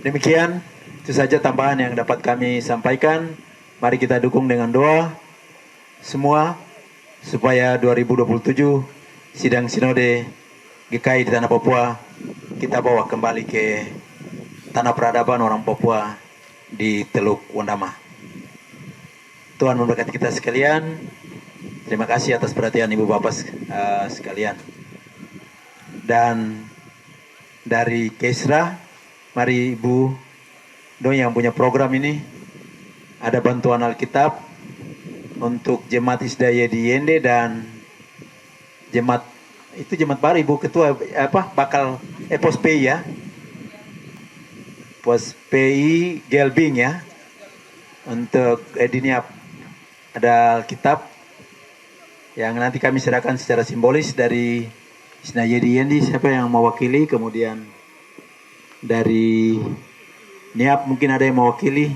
Demikian, itu saja tambahan yang dapat kami sampaikan. Mari kita dukung dengan doa semua supaya 2027 sidang sinode GKI di Tanah Papua kita bawa kembali ke tanah peradaban orang Papua di Teluk Wondama. Tuhan memberkati kita sekalian. Terima kasih atas perhatian Ibu Bapak sekalian. Dan dari Kesra, mari Ibu Doi yang punya program ini, ada bantuan Alkitab untuk jemaat Isdaya di Yende dan jemaat baru Ibu Ketua bakal Pos PI ya. Pos PI Gelbing ya. Untuk Ediniap ada Alkitab yang nanti kami serahkan secara simbolis dari Isdaya di Yende, siapa yang mewakili, kemudian dari Niap mungkin ada yang mewakili.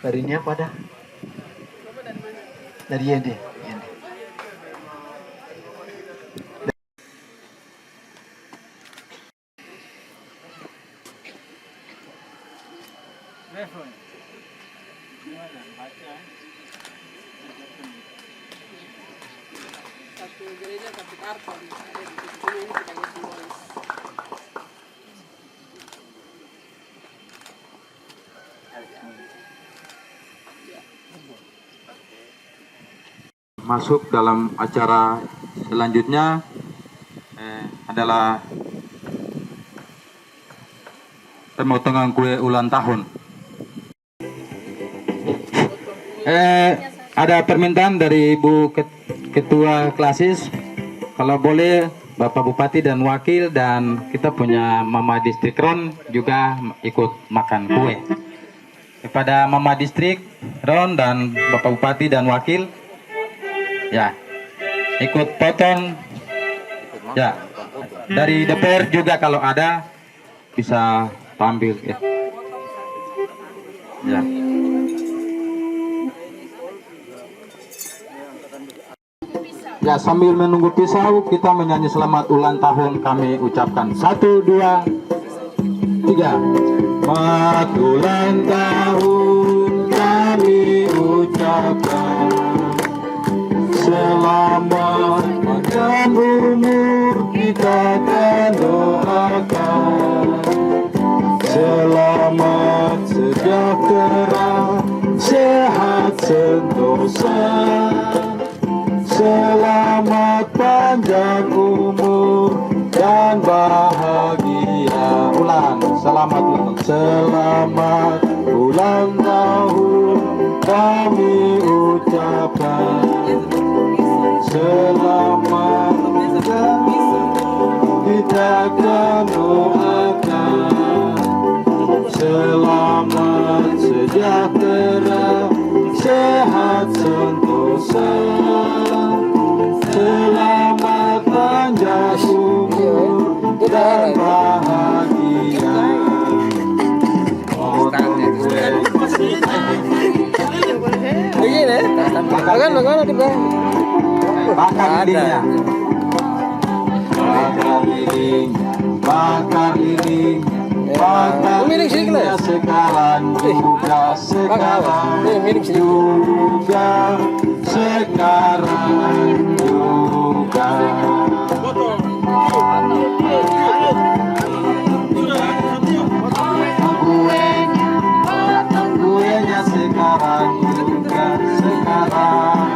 Dari Niap ada? Dari Yende. Satu gereja satu karton. Ini sebagai simbolis. Masuk dalam acara selanjutnya adalah pemotongan kue ulang tahun. Ada permintaan dari Ibu Ketua Klasis, kalau boleh Bapak Bupati dan Wakil dan kita punya Mama Distrik Ron juga ikut makan kue. Kepada Mama Distrik Ron dan Bapak Bupati dan Wakil, ya ikut potong. Ya, dari DPR juga kalau ada bisa tampil ya. Ya. Ya, sambil menunggu pisau kita menyanyi selamat ulang tahun kami ucapkan. 1, 2, 3. Selamat ulang tahun kami ucapkan. Selamat panjang umur kita akan doakan. Selamat sejahtera, sehat sentosa. Selamat panjang umur dan bahagia. Ulang, selamat ulang. Selamat ulang tahun kami ucapkan. Selamat kita akan doakan. Selamat sejahtera, selamatnya umur dan bahagia. Begini, makan di bawah. Bakar lilingnya. Bakar lilingnya, bakar lilingnya, bakar lilingnya sekarang juga, sekarang juga, sekarang juga. Kuenya sekarang juga, sekarang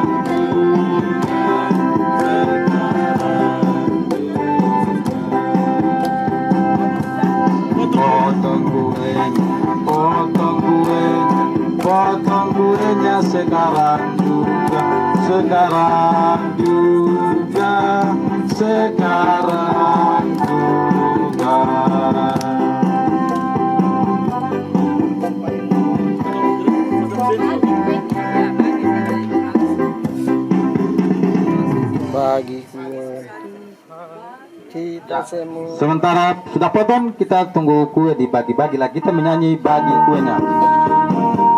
potong kuenya sekarang juga, sekarang juga, sekarang juga. Bagi kita semua. Sementara sudah potong, kita tunggu kue dibagi-bagi lagi. Kita menyanyi bagi kuenya.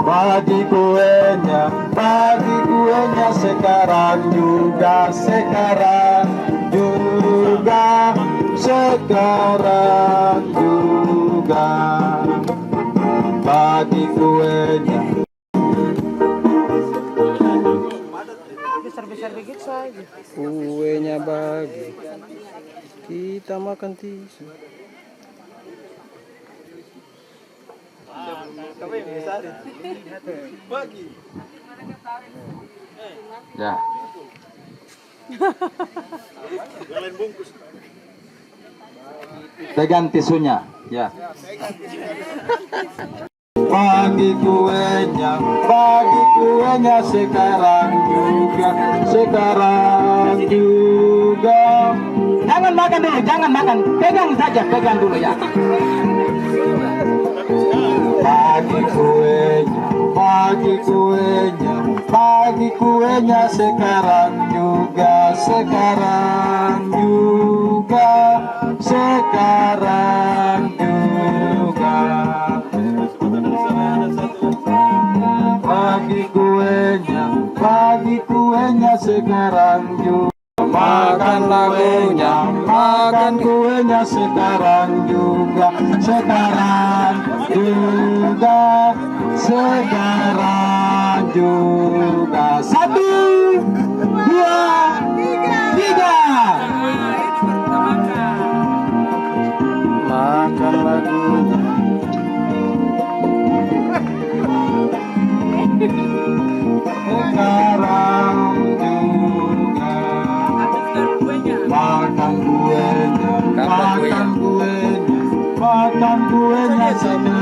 Bagi kuenya sekarang juga, sekarang juga, sekarang juga. Bagi kuenya. Besar-besar begitu saja. Kuenya bagi kita makan tisu. Ya. Pegang tisunya, ya. Bagi kuenya sekarang juga, sekarang juga. Jangan makan dulu, jangan makan. Pegang saja, pegang dulu ya. Bagi kuenya sekarang juga, sekarang juga, sekarang juga. Bagi kuenya sekarang juga. Makan lagunya, makan kuenya sekarang juga, sekarang juga, sekarang juga. 1, 2, 3. Makan lagunya. Sekarang juga. Makan kuenya, makan kuenya, makan kuenya sekarang.